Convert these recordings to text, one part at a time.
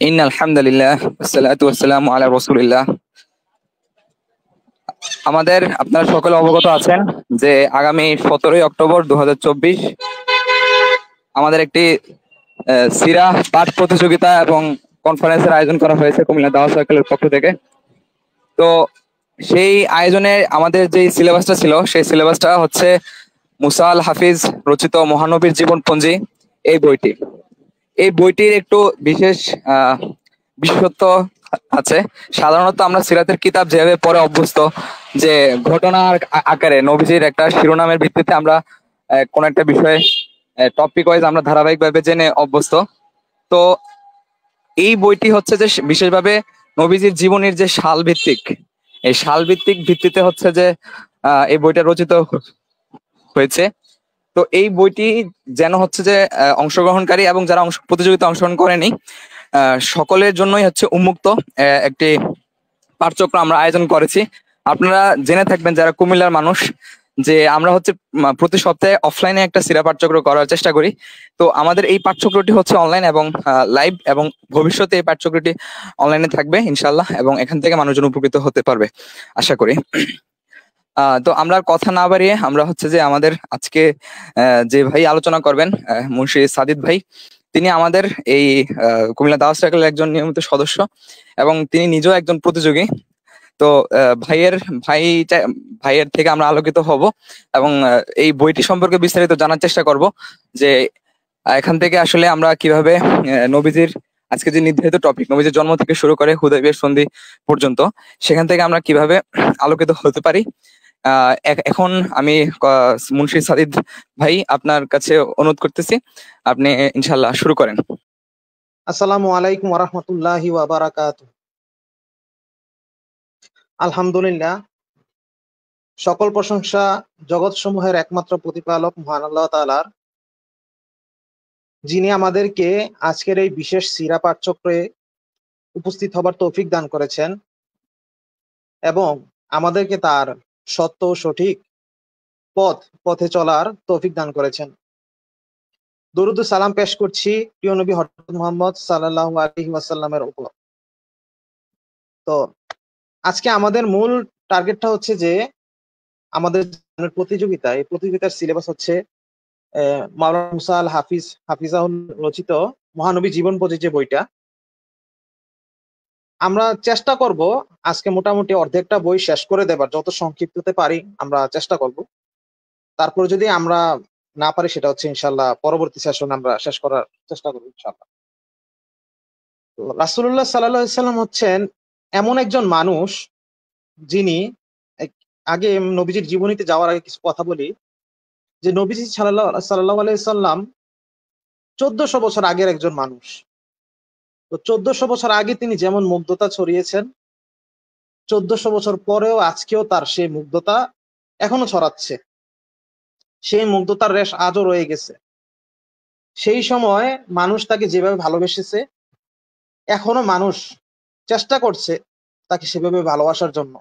ইন্নাল হামদুলিল্লাহ ওয়াসসালাতু ওয়াসসালামু আলা রাসূলিল্লাহ। আপনারা সকলে অবগত আছেন যে আগামী 17ই অক্টোবর 2024 আমাদের একটি সিরা পাঠ প্রতিযোগিতা এবং কনফারেন্সের আয়োজন করা হয়েছে কুমিল্লা দাওয়া সার্কেলের পক্ষ থেকে। তো সেই আয়োজনে আমাদের যে সিলেবাসটা ছিল সেই সিলেবাসটা হচ্ছে মুসা আল হাফিজ রচিত মহানবীর জীবনপঞ্জি। এই বইটির একটু বিশেষ বিশেষত্ব আছে। সাধারণত আমরা সিরাতের কিতাব যেভাবে পড়ে অভ্যস্ত, যে ঘটনার আকারে নবীজির একটা শিরোনামের ভিত্তিতে আমরা কোন একটা বিষয়ে টপিক ওয়াইজ আমরা ধারাবাহিকভাবে জেনে অভ্যস্ত। তো এই বইটি হচ্ছে যে বিশেষভাবে নবীজির জীবনের যে সাল ভিত্তিক, এই সাল ভিত্তিক ভিত্তিতে হচ্ছে যে এই বইটা রচিত হয়েছে। তো এই বইটি যেন হচ্ছে যে অংশগ্রহণকারী এবং যারা প্রতিযোগিতা অংশগ্রহণ করেনি সকলের জন্যই হচ্ছে উন্মুক্ত একটি পাঠচক্র আমরা আয়োজন করেছি। আপনারা জেনে থাকবেন যারা কুমিল্লার মানুষ, যে আমরা হচ্ছে প্রতি সপ্তাহে অফলাইনে একটা সিরা পাঠচক্র করার চেষ্টা করি। তো আমাদের এই পাঠচক্রটি হচ্ছে অনলাইন এবং লাইভ, এবং ভবিষ্যতে এই পাঠচক্রটি অনলাইনে থাকবে ইনশাল্লাহ, এবং এখান থেকে মানুষজন উপকৃত হতে পারবে আশা করি। তো আমরা কথা না বাড়িয়ে আমরা হচ্ছে যে আমাদের আজকে যে ভাই আলোচনা করবেন, মুন্সি সাদিদ ভাই, তিনি আমাদের এই কুমিল্লা দাওয়া সার্কেলের একজন নিয়মিত সদস্য এবং তিনি নিজেও একজন প্রতিযোগী। তো ভাইয়ের থেকে আমরা আলোকিত হব এবং এই বইটি সম্পর্কে বিস্তারিত জানার চেষ্টা করব, যে এখান থেকে আসলে আমরা কিভাবে নবীজির আজকে যে নির্ধারিত টপিক নবীজির জন্ম থেকে শুরু করে হুদায়বিয়ার সন্ধি পর্যন্ত, সেখান থেকে আমরা কিভাবে আলোকিত হতে পারি। এখন আমি মুন্সি সাদিদ ভাই আপনার কাছে অনুরোধ করতেছি, আপনি ইনশাল্লাহ শুরু করেন। আসসালামু আলাইকুম ওয়া রাহমাতুল্লাহি ওয়া বারাকাতুহু। আলহামদুলিল্লাহ, সকল প্রশংসা জগৎ সমূহের একমাত্র প্রতিপালক মহান আল্লাহ তাআলার, যিনি আমাদেরকে আজকের এই বিশেষ সিরা পাঠচক্রে উপস্থিত হবার তৌফিক দান করেছেন এবং আমাদেরকে তার সত্য ও সঠিক পথে চলার তৌফিক দান করেছেন। দরুদ ও সালাম পেশ করছি প্রিয় নবী হযরত মুহাম্মদ সাল্লাল্লাহু আলাইহি ওয়াসাল্লামের উপর। তো আজকে আমাদের মূল টার্গেটটা হচ্ছে যে আমাদের প্রতিযোগিতা, এই প্রতিযোগিতার সিলেবাস হচ্ছে মাওলানা মুসা আল হাফিজাহুল রচিত মহানবী জীবনপঞ্জি যে বইটা। আমরা চেষ্টা করব আজকে মোটামুটি অর্ধেকটা বই শেষ করে দেবার, যত সংক্ষিপ্ততে পারি আমরা চেষ্টা করব। তারপর যদি আমরা না পারি সেটা হচ্ছে ইনশাল্লাহ পরবর্তী সেশন আমরা শেষ করার চেষ্টা করবো ইনশাল্লাহ। রাসূলুল্লাহ সাল্লাল্লাহু আলাইহি ওয়াসাল্লাম হচ্ছেন এমন একজন মানুষ যিনি, আগে নবীজির জীবনীতে যাওয়ার আগে কিছু কথা বলি, যে নবীজি সাল্লাল্লাহু আলাইহি ওয়াসাল্লাম 1400 বছর আগের একজন মানুষ। তো 1400 বছর আগে তিনি যেমন মুগ্ধতা ছড়িয়েছেন, 1400 বছর পরেও আজকেও তার সেই মুগ্ধতা এখনো ছড়াচ্ছে, সেই মুগ্ধতার রেশ আজও রয়ে গেছে। সেই সময় মানুষ তাকে যেভাবে ভালোবেসেছে, এখনো মানুষ চেষ্টা করছে তাকে সেভাবে ভালোবাসার জন্য।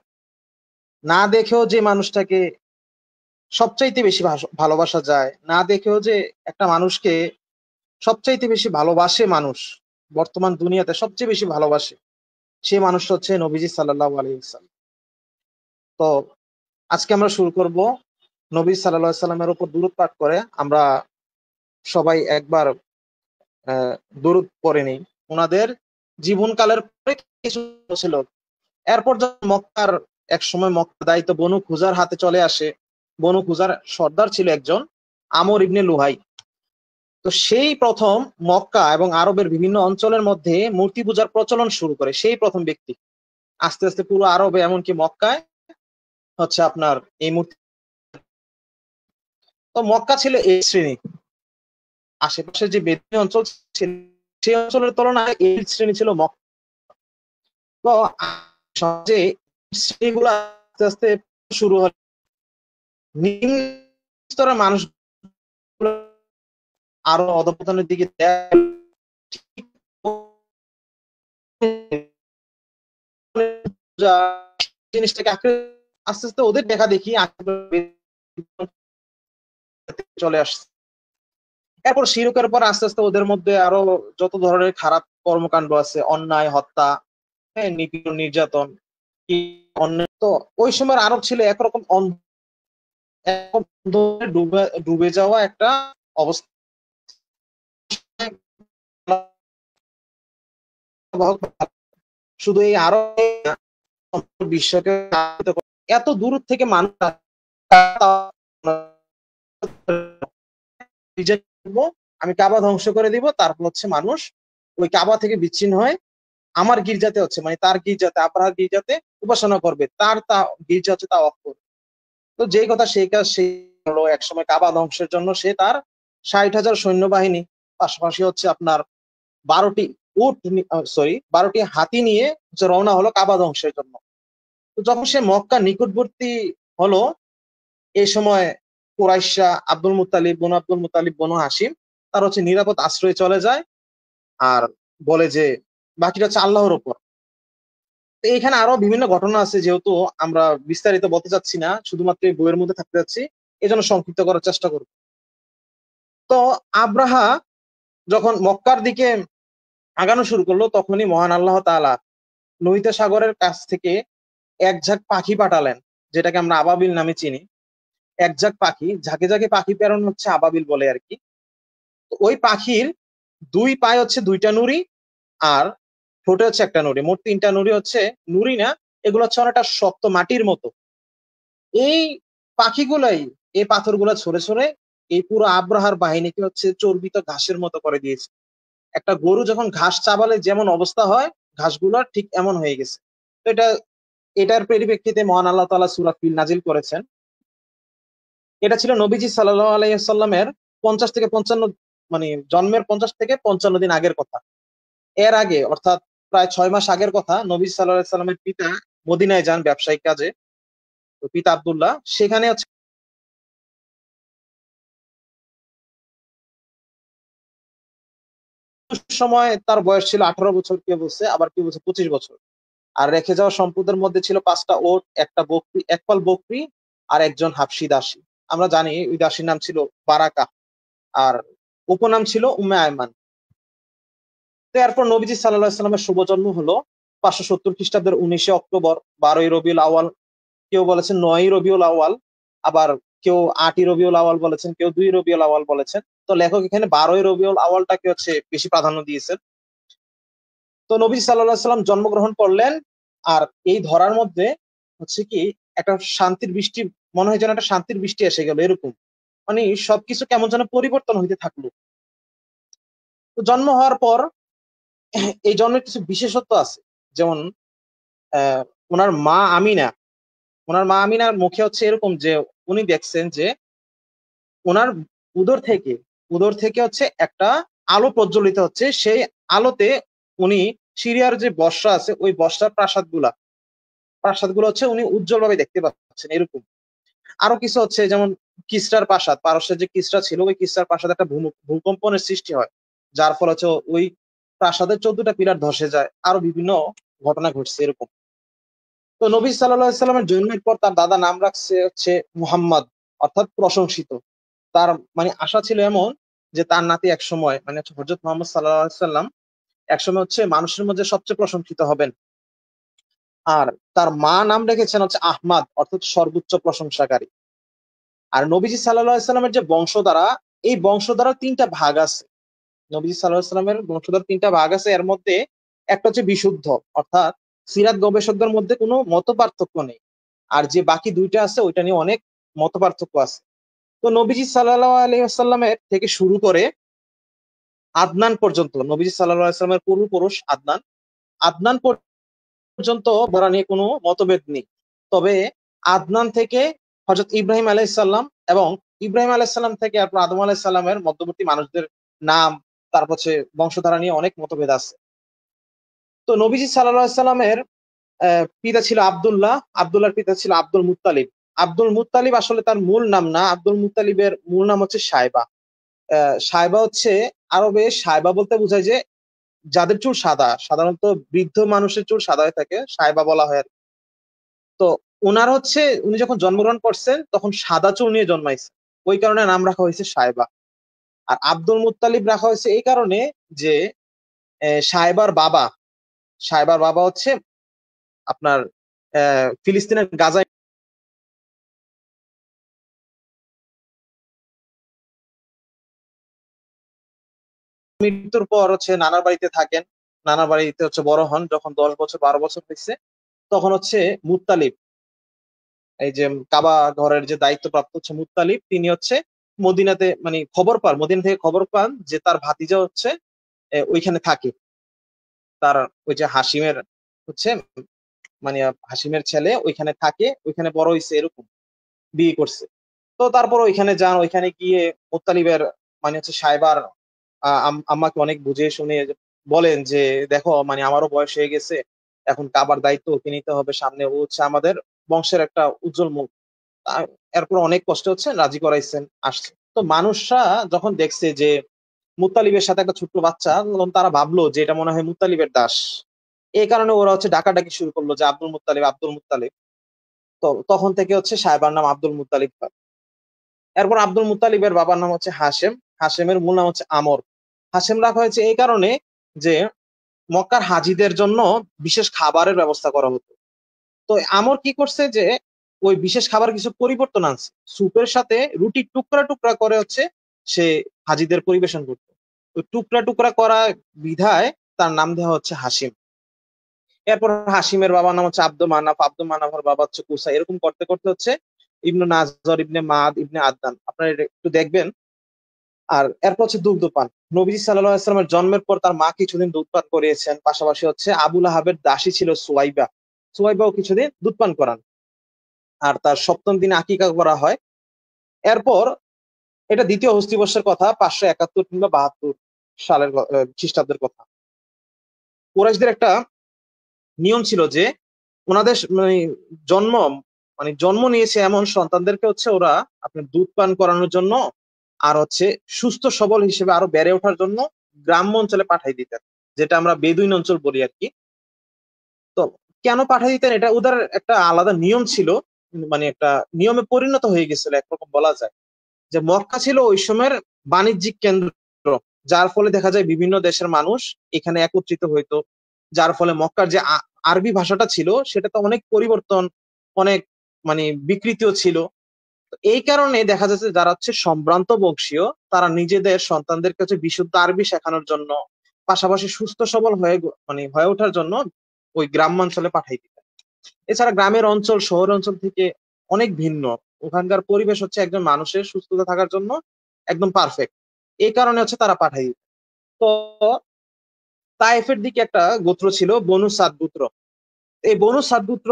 না দেখেও যে মানুষটাকে সবচাইতে বেশি ভালোবাসা যায়, না দেখেও যে একটা মানুষকে সবচাইতে বেশি ভালোবাসে মানুষ, বর্তমান দুনিয়াতে সবচেয়ে বেশি ভালোবাসে, সেই মানুষটা হচ্ছে নবীজি সাল্লাল্লাহু আলাইহি ওয়াসাল্লাম। তো আজকে আমরা শুরু করব নবী সাল্লাল্লাহু আলাইহি ওয়াসাল্লামের উপর দুরূদ পাঠ করে। আমরা সবাই একবার দুরূদ পড়ে নেই। ওনাদের জীবনকালের পরে কিছু ছিল, এরপর যখন মক্কার এক সময় মক্কার দায়িত্ব বনু খুজার হাতে চলে আসে, বনু খুজার সর্দার ছিল একজন আমর ইবনে লুহাই। তো সেই প্রথম মক্কা এবং আরবের বিভিন্ন অঞ্চলের মধ্যে মূর্তি পূজার প্রচলন শুরু করে সেই প্রথম ব্যক্তি। আস্তে আস্তে পুরো আরবে এমনকি মক্কায় হচ্ছে আপনার এই মূর্তি। তো মক্কা ছিল এই শ্রেণী, আশেপাশে যে বেদুইন অঞ্চল ছিল সেই অঞ্চলের তুলনায় এই শ্রেণী ছিল মক্কা। তো সমাজে শ্রেণীগুলো আস্তে আস্তে শুরু হল, নিম্ন স্তরের মানুষ আরো অধঃপতনের দিকে জিনিসটাকে আস্তে আস্তে ওদের দেখা দেখি চলে আসছে। এরপর শিরকের পর আস্তে আস্তে ওদের মধ্যে আরো যত ধরনের খারাপ কর্মকাণ্ড আছে, অন্যায়, হত্যা, হ্যাঁ, নিপীড়ন, নির্যাতন, কি অন্যায়, তো ওই সময় আরব ছিল একরকম অন্ধকারে ডুবে ডুবে যাওয়া একটা অবস্থা। শুধু এই আরব না, বিশ্বকে এত দূর থেকে মানুষ আমি কাবা ধ্বংস করে দিব, তারপর হচ্ছে মানুষ ওই কাবা থেকে বিচ্ছিন্ন হয়ে আমার গির্জাতে হচ্ছে, মানে তার গির্জাতে, আব্রাহার গির্জাতে উপাসনা করবে, তার তা গির্জা হচ্ছে তা অফ করবে। তো যেই কথা সেই কাজ, সে হলো একসময় কাবা ধ্বংসের জন্য সে তার 60,000 সৈন্যবাহিনী, পাশাপাশি হচ্ছে আপনার 12টি উট, সরি 12টি হাতি নিয়ে হচ্ছে রওনা হলো কাবা ধ্বংসের জন্য। তো যখন সে মক্কা নিকটবর্তী হলো, এই সময় কুরাইশরা আব্দুল মুত্তালিব, বনু আব্দুল মুত্তালিব, বনু হাসিম, তার হচ্ছে নিরাপদ আশ্রয়ে চলে যায় আর বলে যে বাকিটা হচ্ছে আল্লাহর উপর। তো এখানে আরো বিভিন্ন ঘটনা আছে, যেহেতু আমরা বিস্তারিত বলতে চাচ্ছি না, শুধুমাত্র এই বইয়ের মধ্যে থাকতে যাচ্ছি, এই জন্য সংক্ষিপ্ত করার চেষ্টা করব। তো আব্রাহা যখন মক্কার দিকে আগানো শুরু করলো, তখনই মহান আল্লাহ তাআলা লোহিত সাগরের কাছ থেকে এক ঝাঁক পাখি পাঠালেন, যেটাকে আমরা আবাবিল নামে চিনি। এক ঝাঁক পাখি, ঝাঁকে ঝাঁকে পাখি প্রেরণ হচ্ছে আবাবিল বলে আর কি। তো ওই পাখির দুই পায়ে হচ্ছে দুইটা নুড়ি, আর ঠোঁটে হচ্ছে একটা নুড়ি, মোট তিনটা নুড়ি হচ্ছে, নুড়ি না, এগুলো হচ্ছে অনেকটা শক্ত মাটির মতো। এই পাখিগুলাই, এই পাথরগুলা ছড়ে ছড়ে এই পুরো আব্রাহার বাহিনীকে হচ্ছে চর্বিত ঘাসের মতো করে দিয়েছে। একটা গরু যখন ঘাস চাবালে যেমন অবস্থা হয়, ঘাসগুলো ঠিক এমন হয়ে গেছে। তো এটার পরিপ্রেক্ষিতে মহান আল্লাহ তাআলা সূরা ফিল নাজিল করেছেন। এটা ছিল নবীজি সাল্লাল্লাহু আলাইহি সাল্লামের 50 থেকে 55, মানে জন্মের 50 থেকে 55 দিন আগের কথা। এর আগে, অর্থাৎ প্রায় 6 মাস আগের কথা, নবী সাল্লাল্লাহু আলাইহি সাল্লামের পিতা মদিনায় যান ব্যবসায়িক কাজে। তো পিতা আব্দুল্লাহ সেখানে হচ্ছে সময় তার বয়স ছিল 18 বছর, কেউ বলছে, আবার কেউ বলছে 25 বছর। আর রেখে যাওয়া সম্পদের মধ্যে ছিল 5টা ওট, একটা বকরি, এক পাল বকরি, আর একজন হাবশী দাসী। আমরা জানি ওই দাসীর নাম ছিল বারাকা, আর উপনাম ছিল উম্মে আয়মান। তো এরপর নবীজি সাল্লাল্লাহু আলাইহি সাল্লামের শুভ জন্ম হলো 570 খ্রিস্টাব্দের 19 অক্টোবর, 12ই রবিউল আউয়াল, কেউ বলেছেন 9ই রবিউল আউয়াল, আবার কেউ 8ই রবিউল আউয়াল বলেছেন, কেউ 2 রবিউল আউয়াল বলেছেন। তো লেখক এখানে 12ই রবিউল আউয়ালটাকে হচ্ছে বেশি প্রাধান্য দিয়েছেন। তো নবী সাল্লাল্লাহু আলাইহি সাল্লাম জন্মগ্রহণ করলেন, আর এই ধরার মধ্যে হচ্ছে কি একটা শান্তির বৃষ্টি, মনে হয় যেন একটা শান্তির বৃষ্টি এসে গেল এরকম, মানে সবকিছু কেমন যেন পরিবর্তন হইতে থাকলো। তো জন্ম হওয়ার পর এই জন্মের কিছু বিশেষত্ব আছে, যেমন আহ ওনার মা আমিনা, ওনার মা আমিনার মুখে হচ্ছে এরকম যে উনি দেখছেন যে ওনার উদর থেকে উদর থেকে হচ্ছে একটা আলো প্রজ্বলিত হচ্ছে, সেই আলোতে উনি সিরিয়ার যে বর্ষা আছে ওই বর্ষার প্রাসাদগুলো হচ্ছে উনি উজ্জ্বলভাবে দেখতে পাচ্ছেন এরকম। আরো কিছু হচ্ছে, যেমন কিসরার প্রাসাদ, পারস্যের যে কিসরা ছিল, ওই কিসরার প্রাসাদে একটা ভূকম্পনের সৃষ্টি হয়, যার ফলে হচ্ছে ওই প্রাসাদের 14টা পিলার ধসে যায়। আরো বিভিন্ন ঘটনা ঘটছে এরকম। তো নবী সাল্লাল্লাহু আলাইহি সাল্লামের জন্মের পর তার দাদা নাম রাখছে হচ্ছে মুহাম্মদ, অর্থাৎ প্রশংসিত। তার মানে আশা ছিল এমন যে তার নাতি একসময়, মানে হযরত মুহাম্মদ সাল্লাল্লাহু আলাইহি সাল্লাম একসময় হচ্ছে মানুষের মধ্যে সবচেয়ে প্রশংসিত হবেন। আর তার মা নাম রেখেছেন হচ্ছে আহমাদ, অর্থাৎ সর্বোচ্চ প্রশংসাকারী। আর নবীজি সাল্লাল্লাহু আলাইহি সাল্লামের যে বংশধারা, এই বংশধারার 3টা ভাগ আছে। নবীজি সাল্লাল্লাহু আলাইহি সাল্লামের বংশধারার 3টা ভাগ আছে, এর মধ্যে একটা হচ্ছে বিশুদ্ধ, অর্থাৎ সিরাত গবেষকদের মধ্যে কোনো মত পার্থক্য নেই। আর যে বাকি 2টা আছে ওইটা নিয়ে অনেক মত পার্থক্য আছে। তো নবীজি সাল্লাল্লাহু আলাইহি ওয়াসাল্লামের থেকে শুরু করে আদনান পর্যন্ত, নবীজি সাল্লাল্লাহু আলাইহি ওয়াসাল্লামের পূর্বপুরুষ আদনান, আদনান পর্যন্ত বলা নিয়ে কোনো মতভেদ নেই। তবে আদনান থেকে হযরত ইব্রাহিম আলাইহিস সালাম, এবং ইব্রাহিম আলাইহিস সালাম থেকে এরপর আদম আলাইহিস সালামের মধ্যবর্তী মানুষদের নাম, তারপর হচ্ছে বংশধারা নিয়ে অনেক মতভেদ আছে। তো নবীজি সাল্লাল্লাহু আলাইহি সাল্লামের পিতা ছিল আব্দুল্লাহ, আব্দুল্লাহর পিতা ছিল আব্দুল মুত্তালিব। আব্দুল মুত্তালিব আসলে তার মূল নাম না, আব্দুল মুত্তালিবের মূল নাম হচ্ছে সাইবা। সাইবা হচ্ছে, আরবে সাইবা বলতে বোঝায় যে যাদের চুল সাদা, সাধারণত বৃদ্ধ মানুষের চুল সাদা হয়ে থাকে, সাইবা বলা হয় আর কি। তো উনার হচ্ছে, উনি যখন জন্মগ্রহণ করছেন তখন সাদা চুল নিয়ে জন্মাইছে, ওই কারণে নাম রাখা হয়েছে সাইবা। আর আব্দুল মুত্তালিব রাখা হয়েছে এই কারণে যে সাহেবার বাবা হচ্ছে আপনার ফিলিস্তিনের গাজায় মৃত্যুর পর হচ্ছে নানার বাড়িতে থাকেন, নানার বাড়িতে হচ্ছে বড় হন, যখন 10 বছর 12 বছর হয়েছে তখন হচ্ছে মুত্তালিব, এই যে কাবা ঘরের যে দায়িত্বপ্রাপ্ত হচ্ছে মুত্তালিব, তিনি হচ্ছে মদিনাতে মানে মদিনা থেকে খবর পান যে তার ভাতিজা হচ্ছে ওইখানে থাকে, তার ওই যে হাসিমের হচ্ছে মানে হাসিমের ছেলে ওইখানে থাকে, ওইখানে বড় হয়েছে এরকম, বিয়ে করছে। তো তারপর ওইখানে যান, ওইখানে গিয়ে মুত্তালিবের মানে হচ্ছে সাইবার আম্মাকে অনেক বুঝিয়ে শুনে বলেন যে দেখো মানে আমারও বয়স হয়ে গেছে, এখন কাবার দায়িত্ব ওকে নিতে হবে, সামনে ও হচ্ছে আমাদের বংশের একটা উজ্জ্বল মুখ। এরপর অনেক কষ্ট হচ্ছে রাজি করাইছেন, আসছে। তো মানুষরা যখন দেখছে যে মুত্তালিবের সাথে একটা ছোট্ট বাচ্চা, তখন তারা ভাবলো যে এটা মনে হয় মুত্তালিবের দাস। এই কারণে ওরা হচ্ছে ডাকাডাকি শুরু করলো যে আব্দুল মুত্তালিব, আব্দুল মুত্তালিব। তো তখন থেকে হচ্ছে সাহেবার নাম আব্দুল মুত্তালিব হয়। এরপর আব্দুল মুত্তালিবের বাবার নাম হচ্ছে হাশেম, হাশেমের মূল নাম হচ্ছে আমর। হাশেম রাখা হয়েছে এই কারণে যে মক্কার হাজিদের জন্য বিশেষ খাবারের ব্যবস্থা করা হতো। তো আমর কি করছে যে ওই বিশেষ খাবার কিছু পরিবর্তন আনছে, স্যুপের সাথে রুটি টুকরা টুকরা করে হচ্ছে সে হাজিদের পরিবেশন করতো। ওই টুকরা টুকরা করা বিধায় তার নাম দেওয়া হচ্ছে হাসিম। এরপর হাসিমের বাবার নাম হচ্ছে আব্দুল মানাফ, আব্দুল মানাফের বাবা হচ্ছে কুসা, এরকম করতে করতে হচ্ছে ইবনু নাজর, ইবনে মাদ, ইবনে আদনান, আপনারা এটা একটু দেখবেন। আর এরপর হচ্ছে দুগ্ধপান। নবীজি সাল্লাল্লাহু আলাইহি সাল্লামের জন্মের পর তার মা কিছুদিন দুধ পান করিয়েছেন, পাশাপাশি হচ্ছে আবুল আহাবের দাসী ছিল সুয়াইবা, সুয়াইবাও কিছুদিন দুধ পান করান। আর তার সপ্তম দিনে আকিকা করা হয়। এরপর এটা দ্বিতীয় হস্তিবর্ষের কথা, 571 কিংবা 72 সালের খ্রিস্টাব্দের কথা। কুরাইশদের একটা নিয়ম ছিল যে ওনাদের মানে জন্ম জন্ম নিয়েছে এমন সন্তানদেরকে হচ্ছে ওরা আপনার দুধ পান করানোর জন্য আর হচ্ছে সুস্থ সবল হিসেবে আরো বেড়ে ওঠার জন্য গ্রাম্য অঞ্চলে পাঠাই দিতেন, যেটা আমরা বেদুইন অঞ্চল বলি আর কি। তো কেন পাঠাই দিতেন, এটা ওদের একটা আলাদা নিয়ম ছিল, মানে একটা নিয়মে পরিণত হয়ে গেছিল একরকম বলা যায়। যে মক্কা ছিল ওই সময়ের বাণিজ্যিক কেন্দ্র, যার ফলে দেখা যায় বিভিন্ন দেশের মানুষ এখানে একত্রিত হইতো, যার ফলে মক্কার যে আরবি ভাষাটা ছিল সেটা তো অনেক পরিবর্তন, অনেক বিকৃতিও ছিল। তো এই কারণে দেখা যাচ্ছে যারা হচ্ছে সম্ভ্রান্ত বংশীয়, তারা নিজেদের সন্তানদের কাছে বিশুদ্ধ আরবি শেখানোর জন্য, পাশাপাশি সুস্থ সবল হয়ে ওঠার জন্য ওই গ্রামাঞ্চলে পাঠাই দিতেন। এছাড়া গ্রামের অঞ্চল শহর অঞ্চল থেকে অনেক ভিন্ন, ওখানকার পরিবেশ হচ্ছে একজন মানুষের সুস্থতা থাকার জন্য একদম পারফেক্ট। এই কারণে হচ্ছে তারা পাঠাই দিত। তো তায়েফের দিকে একটা গোত্র ছিল বনু সাদ গোত্র। এই বনু সাদ গোত্র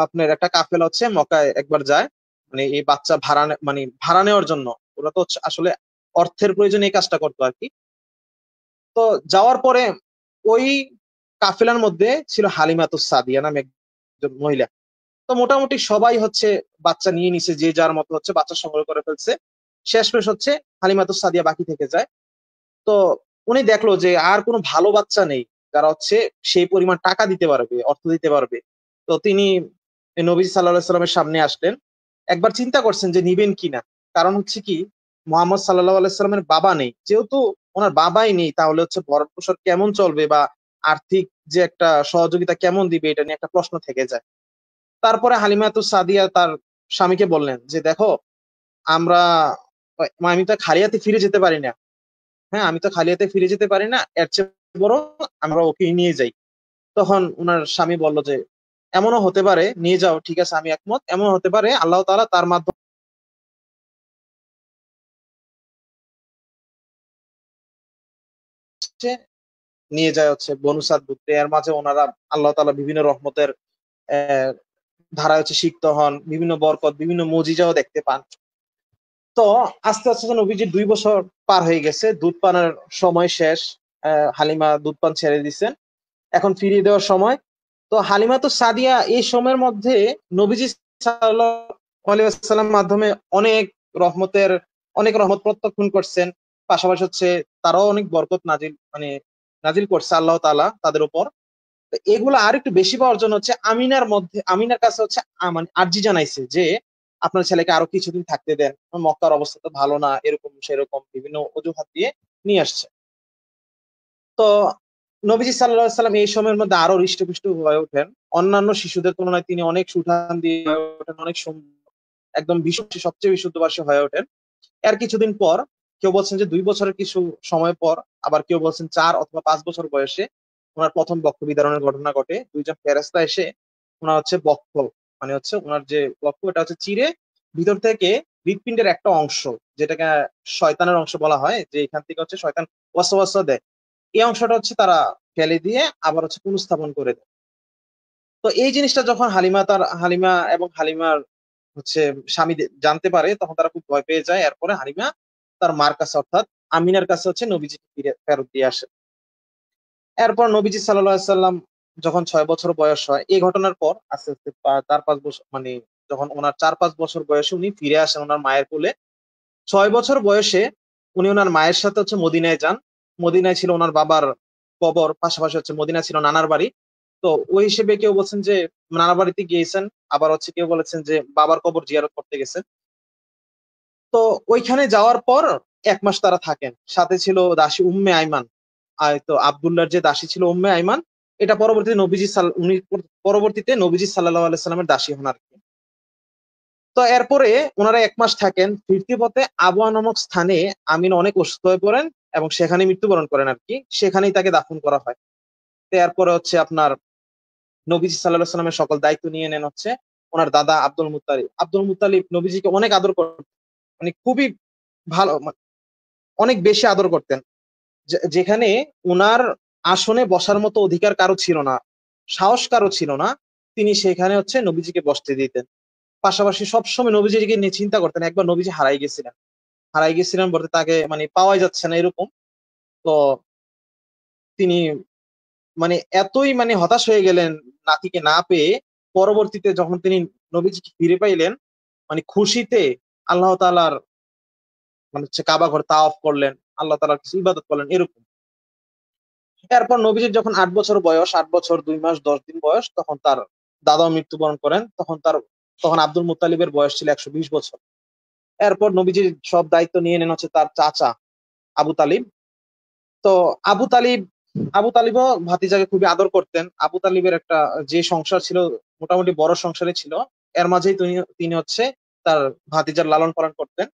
আপনার একটা কাফেলা হচ্ছে মক্কায় একবার যায়, মানে এই বাচ্চা ভাড়া নেওয়ার জন্য। ওরা তো আসলে অর্থের প্রয়োজনে এই কাজটা করতো আর কি। তো যাওয়ার পরে ওই কাফেলার মধ্যে ছিল হালিমাতুস সাদিয়া নামে একজন মহিলা। তো মোটামুটি সবাই হচ্ছে বাচ্চা নিয়ে নিছে, যে যার মতো হচ্ছে বাচ্চা সংগ্রহ করে ফেলছে। শেষমেশ হচ্ছে হালিমাতুস সাদিয়া বাকি থেকে যায়। তো উনি দেখলো যে আর কোনো ভালো বাচ্চা নেই যারা হচ্ছে সেই পরিমাণ টাকা দিতে পারবে, অর্থ দিতে পারবে। তো তিনি নবী সাল্লাল্লাহু আলাইহি সাল্লামের সামনে আসলেন, একবার চিন্তা করছেন যে নিবেন কিনা। কারণ হচ্ছে কি, মুহাম্মদ সাল্লাল্লাহু আলাইহি সাল্লামের বাবা নেই, যেহেতু ওনার বাবাই নেই তাহলে হচ্ছে ভরণ পোষণ কেমন চলবে বা আর্থিক যে একটা সহযোগিতা কেমন দিবে, এটা নিয়ে একটা প্রশ্ন থেকে যায়। তারপরে হালিমাতুস সাদিয়া তার স্বামীকে বললেন যে দেখো, আমরা আমি তো খালি হাতে ফিরে যেতে পারি না, হ্যাঁ আমি তো খালি হাতে ফিরে যেতে পারি না, এর চেয়ে বড় আমরা ওকে নিয়ে যাই। তখন ওনার স্বামী বলল যে এমনও হতে পারে, নিয়ে যাও, ঠিক আছে আমি একমত, এমন হতে পারে আল্লাহ তাআলা তার মাধ্যমে নিয়ে যায় হচ্ছে বনু সাদ গোত্রে। এর মাঝে ওনারা আল্লাহ তাআলা বিভিন্ন রহমতের আহ ধারা হচ্ছে সিক্ত হন, বিভিন্ন বরকত, বিভিন্ন মুজিজাও দেখতে পান। তো আস্তে আস্তে তো নবীজির 2 বছর পার হয়ে গেছে, দুধ পানের সময় শেষ। হালিমা দুধ পান ছেড়ে দিছেন, এখন ফিরিয়ে দেওয়ার সময়। তো হালিমা তো সাদিয়া এই সময়ের মধ্যে নবীজি সাল্লাল্লাহু আলাইহি ওয়াসাল্লামের মাধ্যমে রহমতের অনেক রহমত প্রত্যক্ষণ করছেন, পাশাপাশি হচ্ছে তারাও অনেক বরকত নাজিল করছে আল্লাহ তাআলা তাদের উপর। তো এগুলো আর একটু বেশি পাওয়ার জন্য হচ্ছে আমিনার কাছে হচ্ছে আর্জি জানাইছে যে আপনার ছেলেকে আরো কিছুদিন থাকতে দেন, মক্কার অবস্থা তো ভালো না, এরকম সেরকম বিভিন্ন অজুহাত দিয়ে নিয়ে আসছে। তো নবীজি সাল্লাল্লাহু আলাইহি সাল্লাম এই সময়ের মধ্যে আরো হৃষ্টপুষ্ট হয়ে ওঠেন। অন্যান্য শিশুদের তুলনায় তিনি অনেক সুঠাম দিয়ে হয়ে ওঠেন, অনেক সুন্দর, একদম সবচেয়ে বিশুদ্ধবাসী হয়ে ওঠেন। এর কিছুদিন পর কেউ বলছেন যে ২ বছরের কিছু সময় পর, আবার কেউ বলছেন ৪ অথবা ৫ বছর বয়সে উনার প্রথম বক্ষ বিদারণের ঘটনা ঘটে। ২ জন ফেরেশতা এসে উনার হচ্ছে বক্ষ, মানে হচ্ছে উনার যে বক্ষ এটা হচ্ছে চিরে ভিতর থেকে হৃৎপিণ্ডের একটা অংশ, যেটাকে শয়তানের অংশ বলা হয়, যে এখান থেকে হচ্ছে শয়তান ওয়াসওয়াসা দেয়। এই অংশটা হচ্ছে তারা ফেলে দিয়ে আবার হচ্ছে পুনঃস্থাপন করে দেয়। তো এই জিনিসটা যখন হালিমা এবং হালিমার হচ্ছে স্বামী জানতে পারে, তখন তারা খুব ভয় পেয়ে যায়। এরপরে হালিমা তার মার কাছে অর্থাৎ আমিনার কাছে হচ্ছে নবীজিকে ফেরত দিয়ে আসে। এরপর নবীজি সাল্লাল্লাহু আলাইহি সাল্লাম যখন ৬ বছর বয়স হয়, এই ঘটনার পর আস্তে, আস্তে ৪-৫ বছর, মানে যখন উনার ৪-৫ বছর বয়সে উনি ফিরে আসেন উনার মায়ের কোলে। ৬ বছর বয়সে উনি উনার মায়ের সাথে হচ্ছে মদিনায় যান। মদিনায় ছিল উনার বাবার কবর, পাশাপাশি হচ্ছে মদিনায় ছিল নানার বাড়ি। তো ওই হিসেবে কেউ বলছেন যে নানার বাড়িতে গিয়েছেন, আবার হচ্ছে কেউ বলেছেন যে বাবার কবর জিয়ারত করতে গেছেন। তো ওইখানে যাওয়ার পর ১ মাস তারা থাকেন। সাথে ছিল দাসী উম্মে আইমান। তো আব্দুল্লাহর যে দাসী ছিল উম্মে আইমান, এটা পরবর্তীতে নবীজি সাল্লাল্লাহু আলাইহি সাল্লামের দাসী হন আরকি। তো এরপরে উনারা ১ মাস থাকেন। ফিরতি পথে আবওয়া নামক স্থানে আমিন অনেক অসুস্থ হয়ে পড়েন এবং সেখানেই মৃত্যুবরণ করেন আরকি। সেখানেই তাকে দাফন করা হয়। তো এরপরে হচ্ছে আপনার নবীজি সাল্লাল্লাহু আলাইহি সাল্লামের সকল দায়িত্ব নিয়ে নেন হচ্ছে উনার দাদা আব্দুল মুত্তালিব। আব্দুল মুত্তালিব নবীজিকে অনেক আদর করতেন। মানে খুবই ভালো, অনেক বেশি আদর করতেন। যেখানে উনার আসনে বসার মতো অধিকার কারো ছিল না, সাহস কারো ছিল না, তিনি সেখানে হচ্ছে নবীজিকে বসতে দিতেন। পাশাপাশি সবসময় নবীজিকে নিয়ে চিন্তা করতেন। একবার নবীজি হারাই গেছিলেন বলতে তাকে মানে পাওয়াই যাচ্ছে না এরকম। তো তিনি মানে এতই মানে হতাশ হয়ে গেলেন নাতিকে না পেয়ে, পরবর্তীতে যখন তিনি নবীজিকে ফিরে পাইলেন, মানে খুশিতে আল্লাহ তাআলার মানে হচ্ছে কাবা ঘর তাওয়াফ করলেন, আল্লাহ তাআলার কিছু ইবাদত করলেন এরকম। এরপর নবীজির যখন ৮ বছর বয়স, ৮ বছর ২ মাস ১০ দিন বয়স, তখন তার দাদাও মৃত্যুবরণ করেন। তখন আব্দুল মুত্তালিবের বয়স ছিল ১২০ বছর। এরপর নবীজির সব দায়িত্ব নিয়ে নেন হচ্ছে তার চাচা আবু তালিব। তো আবু তালিব আবু তালিবও ভাতিজাকে খুবই আদর করতেন। আবু তালিবের একটা যে সংসার ছিল, মোটামুটি বড় সংসারই ছিল। এর মাঝেই তিনি হচ্ছে তার ভাতিজার লালন পালন করতেন।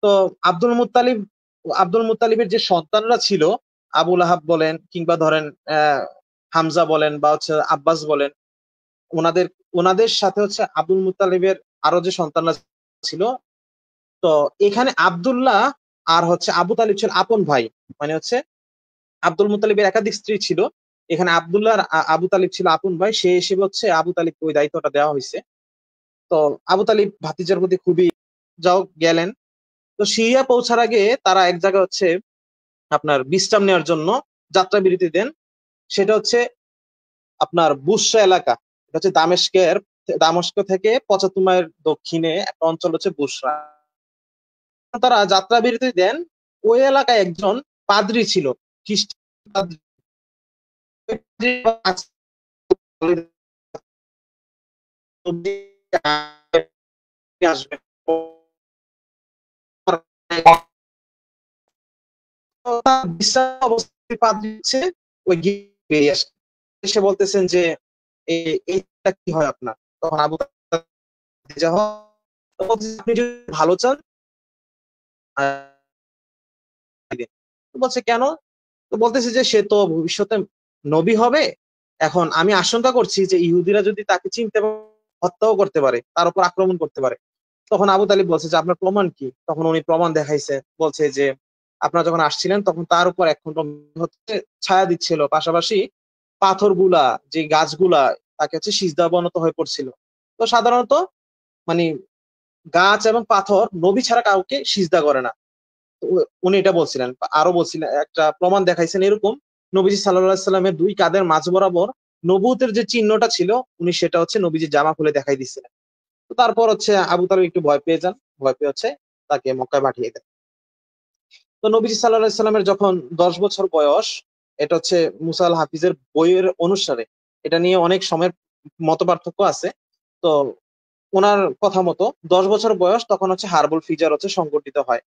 তো আব্দুল মুত্তালিব আব্দুল মুত্তালিবের যে সন্তানরা ছিল, আবু লাহাব বলেন কিংবা ধরেন হামজা বলেন বা হচ্ছে আব্বাস বলেন, উনাদের উনাদের সাথে হচ্ছে আব্দুল মুত্তালিবের আরো যে সন্তানরা ছিল। তো এখানে আব্দুল্লাহ আর হচ্ছে আবু তালিব ছিল আপন ভাই। মানে হচ্ছে আব্দুল মুত্তালিবের একাধিক স্ত্রী ছিল। এখানে আব্দুল্লাহ আর আবু তালিব ছিল আপন ভাই। সেই হিসেবে হচ্ছে আবু তালিবকে ওই দায়িত্বটা দেওয়া হইছে। তো আবু তালিব ভাতিজার প্রতি খুবই গেলেন। তো সিরিয়া পৌঁছার আগে তারা এক জায়গায় হচ্ছে আপনার বিশ্রাম নেওয়ার জন্য যাত্রা বিরতি দেন। সেটা হচ্ছে আপনার বুসরা এলাকা। এটা হচ্ছে দামেস্ক থেকে ৭৫ মাইল দক্ষিণে একটা অঞ্চল হচ্ছে বুসরা। তারা যাত্রা বিরতি দেন। ওই এলাকায় একজন পাদ্রী ছিল, খ্রিস্টান পাদ্রী। আসবে বিশ্রাম অবস্থায় পাদ্রী হচ্ছে ওই গিয়ে বেরিয়ে আসে। এসে বলতেছেন যে এইটা কি হয় আপনার? তখন আবু যা আপনি যদি ভালো চান তো বলছে কেন? তো বলতেছে যে সে তো ভবিষ্যতে নবী হবে। এখন আমি আশঙ্কা করছি যে ইহুদিরা যদি তাকে চিনতে হত্যাও করতে পারে, তার উপর আক্রমণ করতে পারে। তখন আবু তালিব বলছে যে আপনার প্রমাণ কি? তখন উনি প্রমাণ দেখাইছে। বলছে যে আপনারা যখন আসছিলেন তখন তার উপর ১ খন্ড হচ্ছে ছায়া দিচ্ছিল। পাশাপাশি পাথরগুলা, যে গাছগুলা তাকে হচ্ছে সিজদা অবনত হয়ে পড়ছিল। তো সাধারণত মানে গাছ এবং পাথর নবী ছাড়া কাউকে সিজদা করে না। উনি এটা বলছিলেন। আরো বলছিলেন, একটা প্রমাণ দেখাইছেন এরকম, নবীজি সাল্লাল্লাহু আলাইহি সাল্লামের ২ কাঁধের মাঝ বরাবর নবুয়তের যে চিহ্নটা ছিল, উনি সেটা হচ্ছে নবীজির জামা খুলে দেখাই দিছিলেন। তো তারপর হচ্ছে আবু তালিব একটু ভয় পেয়ে যান। ভয় পেয়ে হচ্ছে তাকে মক্কায় পাঠিয়ে দেন। তো নবীজি সাল্লাল্লাহু আলাইহি সাল্লামের যখন ১০ বছর বয়স, এটা হচ্ছে মুসা আল হাফিজের বইয়ের অনুসারে, এটা নিয়ে অনেক সময়ের মতপার্থক্য আছে। তো ওনার কথা মতো 10 বছর বয়স তখন হচ্ছে হার্বুল ফিজার হচ্ছে সংগঠিত হয়।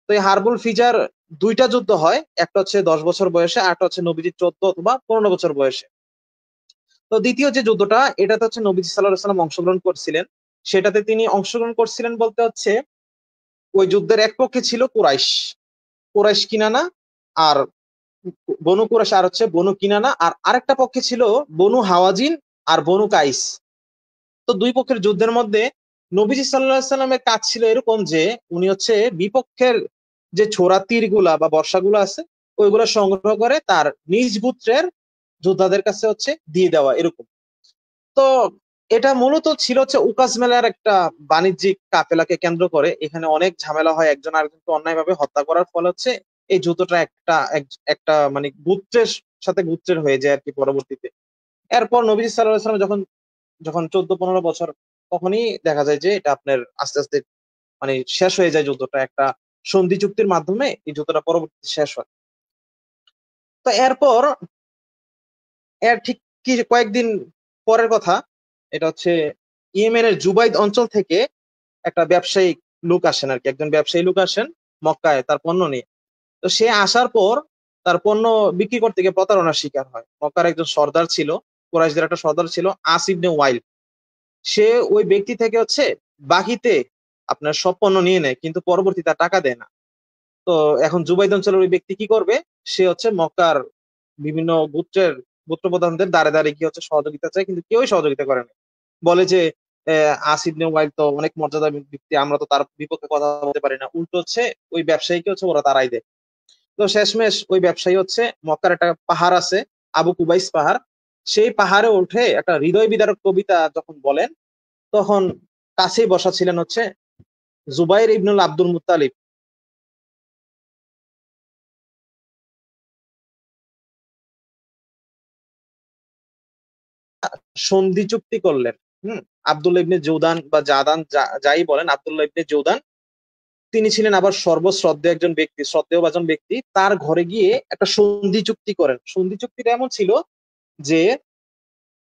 তো এই হার্বুল ফিজার দুইটা যুদ্ধ হয়, একটা হচ্ছে 10 বছর বয়সে, আর একটা হচ্ছে নবীজির 14 অথবা 15 বছর বয়সে। তো দ্বিতীয় যে যুদ্ধটা, এটাতে হচ্ছে নবীজি সাল্লাল্লাহু আলাইহি সাল্লাম অংশগ্রহণ করছিলেন। সেটাতে তিনি অংশগ্রহণ করছিলেন বলতে হচ্ছে ওই যুদ্ধের এক পক্ষে ছিল কুরাইশ, কুরাইশ কিনানা, আর বনু কুরাইশ, আর হচ্ছে বনু কিনানা, আর আরেকটা পক্ষে ছিল বনু হাওয়াজিন আর বনু কাইস। তো দুই পক্ষের যুদ্ধের মধ্যে নবীজি সাল্লাল্লাহু আলাইহি সাল্লামের কাজ ছিল এরকম যে উনি হচ্ছে বিপক্ষের যে ছোড়া তীরগুলা বা বর্ষাগুলো আছে ওইগুলো সংগ্রহ করে তার নিজ গোত্রের যোদ্ধাদের কাছে হচ্ছে দিয়ে দেওয়া এরকম। তো এটা মূলত ছিল হচ্ছে উকাস মেলার একটা বাণিজ্যিক কাফেলাকে কেন্দ্র করে। এখানে অনেক ঝামেলা হয়, একজন আরেকজনকে অন্যায়ভাবে হত্যা করার ফলে হচ্ছে এই যুদ্ধটা একটা মানে গোত্রের সাথে গোত্রের হয়ে যায় আর কি পরবর্তীতে। এরপর নবীজি সাল্লাল্লাহু আলাইহি ওয়াসাল্লাম যখন যখন 14-15 বছর, তখনই দেখা যায় যে এটা আপনার আস্তে আস্তে মানে শেষ হয়ে যায় যুদ্ধটা, একটা সন্ধি চুক্তির মাধ্যমে এই যুদ্ধটা পরবর্তীতে শেষ হয়। তো এরপর এর ঠিক কি কয়েকদিন পরের কথা, এটা হচ্ছে ইয়েমেনের জুবাইদ অঞ্চল থেকে একটা ব্যবসায়িক লোক আসেন আর কি, একজন ব্যবসায়ী লোক আসেন মক্কায় তার পণ্য নিয়ে। তো সে আসার পর তার পণ্য বিক্রি করতে গিয়ে প্রতারণার শিকার হয়। মক্কার একজন সর্দার ছিল, কুরাইশদের একটা সর্দার ছিল আস ইবনে ওয়াইল। সে ওই ব্যক্তি থেকে হচ্ছে বাকিতে আপনার সব পণ্য নিয়ে নেয়, কিন্তু পরবর্তী তার টাকা দেয় না। তো এখন জুবাইদ অঞ্চলের ওই ব্যক্তি কি করবে, সে হচ্ছে মক্কার বিভিন্ন গোত্র প্রধানদের দ্বারে দ্বারে গিয়ে হচ্ছে সহযোগিতা চায়, কিন্তু কেউই সহযোগিতা করে না। বলে যে আসিফ ওয়াইল তো অনেক মর্যাদা ব্যক্তি, আমরা তো তার বিপক্ষে কথা বলতে পারি না। উল্টো হচ্ছে ওই ব্যবসায়ীকে হচ্ছে ওরা তারাই দেয়। তো শেষমেশ ওই ব্যবসায়ী হচ্ছে মক্কার একটা পাহাড় আছে, আবু কুবাইস পাহাড়, সেই পাহাড়ে উঠে একটা হৃদয় বিদারক কবিতা যখন বলেন, তখন কাছেই বসা ছিলেন হচ্ছে জুবাইর ইবনুল আব্দুল মুত্তালিব। সন্ধি চুক্তি করলেন। হুম। আব্দুল্লাহ ইবনে জৌদান বা জাদান, যাই বলেন, আব্দুল্লাহ ইবনে জৌদান তিনি ছিলেন আবার সর্বশ্রদ্ধেয় একজন ব্যক্তি, শ্রদ্ধেয় একজন ব্যক্তি। তার ঘরে গিয়ে একটা সন্ধি চুক্তি করেন। সন্ধি চুক্তিটা এমন ছিল যে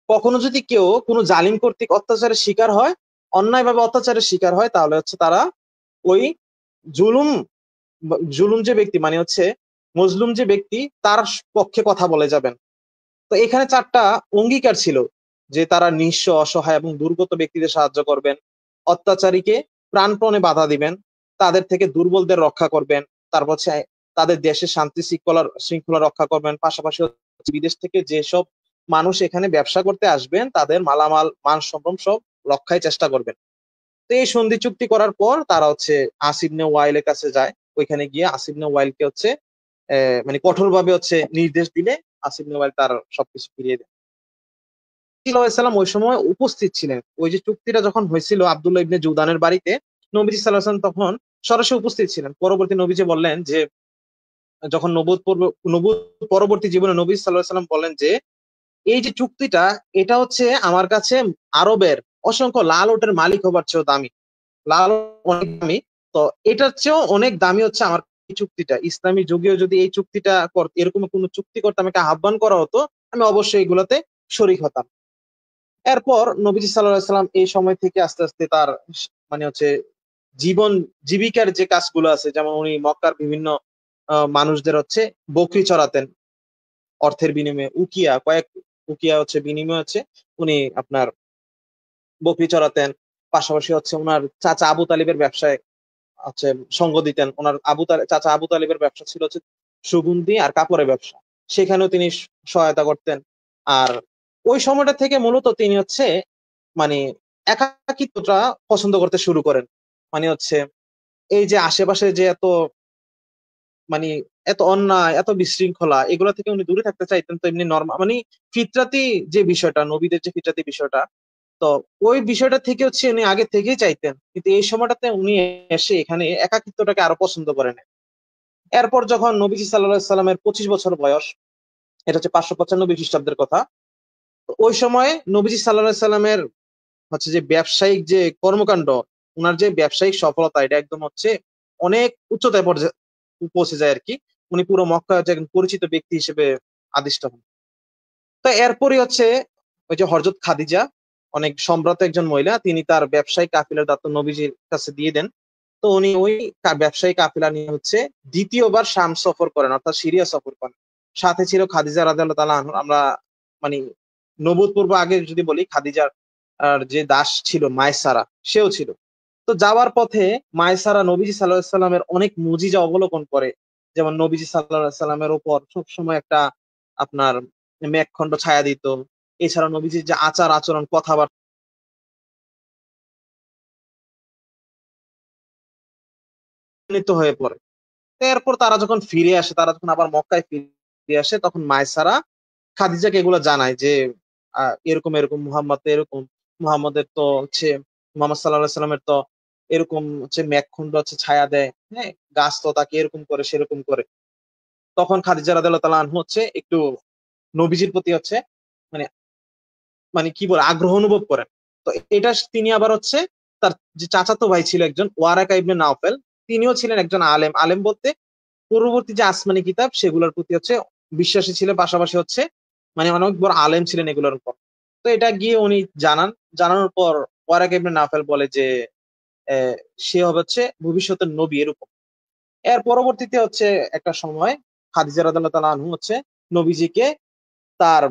কখনো যদি কেউ কোনো জালিম কর্তৃক অত্যাচারের শিকার হয়, অন্যায়ভাবে অত্যাচারের শিকার হয়, তাহলে হচ্ছে তারা ওই জুলুম জুলুম যে ব্যক্তি মানে হচ্ছে মজলুম যে ব্যক্তি তার পক্ষে কথা বলে যাবেন। তো এখানে 4টা অঙ্গীকার ছিল যে তারা নিঃস্ব, অসহায় এবং দুর্গত ব্যক্তিদের সাহায্য করবেন, অত্যাচারীকে প্রাণপণে বাধা দিবেন, তাদের থেকে দুর্বলদের রক্ষা করবেন, তারপর হচ্ছে তাদের দেশের শান্তি শৃঙ্খলা শৃঙ্খলা রক্ষা করবেন, পাশাপাশি হচ্ছে বিদেশ থেকে যেসব মানুষ এখানে ব্যবসা করতে আসবেন তাদের মালামাল মান সম্ভ্রম সব রক্ষায় চেষ্টা করবেন। তো এই সন্ধি চুক্তি করার পর তারা হচ্ছে আসিবনে ওয়াইলের কাছে যায়। ওইখানে গিয়ে আসিবনে ওয়াইলকে হচ্ছে মানে কঠোরভাবে হচ্ছে নির্দেশ দিলে আসিবনে ওয়াইল তার সবকিছু ফিরিয়ে দেন। সাল্লাম ওই সময় উপস্থিত ছিলেন। ওই যে চুক্তিটা যখন হয়েছিল আব্দুল্লাহ ইবনে জুদানের বাড়িতে, নবীজি সাল্লাল্লাহু আলাইহি ওয়াসাল্লাম তখন সরাসরি উপস্থিত ছিলেন। পরবর্তী নবীজি বললেন যে যখন নবুয়ত পরবর্তী জীবনে নবী সাল্লাল্লাহু আলাইহি ওয়াসাল্লাম বলেন যে এই যে চুক্তিটা, এটা হচ্ছে আমার কাছে আরবের অসংখ্য লাল ওটের মালিক হবার চেয়েও দামি। লাল অনেক দামি। তো এটার চেয়েও অনেক দামি হচ্ছে আমার এই চুক্তিটা। ইসলামী যুগেও যদি এই চুক্তিটা এরকম কোনো চুক্তি করতে আমাকে আহ্বান করা হতো, আমি অবশ্যই এগুলোতে শরিক হতাম। এরপর নবীজি সাল্লাল্লাহু আলাইহি সাল্লাম এই সময় থেকে আস্তে আস্তে তার মানে হচ্ছে জীবন জীবিকার যে কাজগুলো আছে, যেমন উনি মক্কার বিভিন্ন মানুষদের হচ্ছে বকরি চড়াতেন অর্থের বিনিময়ে। কয়েক উকিয়া হচ্ছে বিনিময় হচ্ছে উনি আপনার বকরি চড়াতেন। পাশাপাশি হচ্ছে উনার চাচা আবু তালিবের ব্যবসায় হচ্ছে সঙ্গ দিতেন। ওনার চাচা আবু তালিবের ব্যবসা ছিল হচ্ছে সুগন্ধি আর কাপড়ের ব্যবসা, সেখানেও তিনি সহায়তা করতেন। আর ওই সময়টা থেকে মূলত তিনি হচ্ছে মানে একাকিত্বটা পছন্দ করতে শুরু করেন। মানে হচ্ছে এই যে আশেপাশে যে মানে এত অন্যায়, এত বিশৃঙ্খলা, এগুলা থেকে উনি দূরে থাকতে চাইতেন। তো এমনি নরমাল মানে ফিতরাতি যে বিষয়টা, নবীদের যে ফিতরাতি বিষয়টা, তো ওই বিষয়টা থেকে হচ্ছে উনি আগে থেকেই চাইতেন, কিন্তু এই সময়টাতে উনি এসে এখানে একাকিত্বটাকে আরো পছন্দ করেন। এরপর যখন নবীজি সাল্লাল্লাহু আলাইহি সাল্লামের 25 বছর বয়স, এটা হচ্ছে 595 খ্রিস্টাব্দের কথা, তো ওই সময় নবীজি সাল্লাল্লাহু আলাইহি সাল্লামের হচ্ছে যে ব্যবসায়িক যে কর্মকাণ্ড, উনার যে ব্যবসায়িক সফলতা, এটা একদম হচ্ছে অনেক উচ্চতায় পৌঁছে যায় আর কি। উনি পুরো মক্কা যে একজন পরিচিত ব্যক্তি হিসেবে আদিষ্ট হন। তো এরপরই হচ্ছে ওই যে হযরত খাদিজা, অনেক সম্ভ্রান্ত একজন মহিলা, তিনি তার ব্যবসায়িক কাফিলার দায়িত্ব নবীজির কাছে দিয়ে দেন। তো উনি ওই ব্যবসায়ী কাফিলা নিয়ে হচ্ছে দ্বিতীয়বার শাম সফর করেন, অর্থাৎ সিরিয়া সফর করেন। সাথে ছিল খাদিজা রাদিয়াল্লাহু তাআলা আনহা। আমরা মানে নবুয়ত পূর্ব আগে যদি বলি, খাদিজার যে দাস ছিল মায়সারা, সেও ছিল। তো যাওয়ার পথে মায়সারা নবীজি সাল্লাল্লাহু আলাইহি সাল্লামের অনেক মুজিজা অবলোকন করে। যেমন নবীজি সাল্লাল্লাহু আলাইহি সাল্লামের উপর সবসময় একটা আপনার মেঘখণ্ড ছায়া দিত। এছাড়া নবীজির যে আচার আচরণ, কথাবার্তা হয়ে পড়ে। তো এরপর তারা যখন ফিরে আসে, তারা যখন আবার মক্কায় ফিরে আসে, তখন মায়সারা খাদিজাকে এগুলো জানায় যে এরকম এরকম মুহাম্মদ তো এরকম, মুহাম্মদের তো হচ্ছে মুহাম্মদ সাল্লাল্লাহু আলাইহি সাল্লামের তো এরকম হচ্ছে মেঘখণ্ড হচ্ছে ছায়া দেয়, হ্যাঁ, গাছ তো তাকে এরকম করে সেরকম করে। তখন খাদিজা রাদিয়াল্লাহু তাআলা আনহা হচ্ছে একটু নবীজির প্রতি হচ্ছে মানে মানে কি বলে আগ্রহ অনুভব করেন। তো এটা তিনি আবার হচ্ছে তার যে চাচাতো ভাই ছিল একজন ওয়ারাকা ইবনে নাওফেল, তিনিও ছিলেন একজন আলেম। আলেম বলতে পূর্ববর্তী যে আসমানি কিতাব সেগুলোর প্রতি হচ্ছে বিশ্বাসী ছিলেন, পাশাপাশি হচ্ছে অনেক বড় আলেম ছিলেন এগুলোর উপর। তো এটা গিয়ে উনি জানান। জানানোর পর ওয়ারাকা ইবনে নাওফেল বলে যে আহ, সে হবে হচ্ছে ভবিষ্যতের নবী এরকম। এর পরবর্তীতে হচ্ছে একটা সময় খাদিজা রাদিয়াল্লাহু তাআলা আনহা হচ্ছে নবীজিকে তার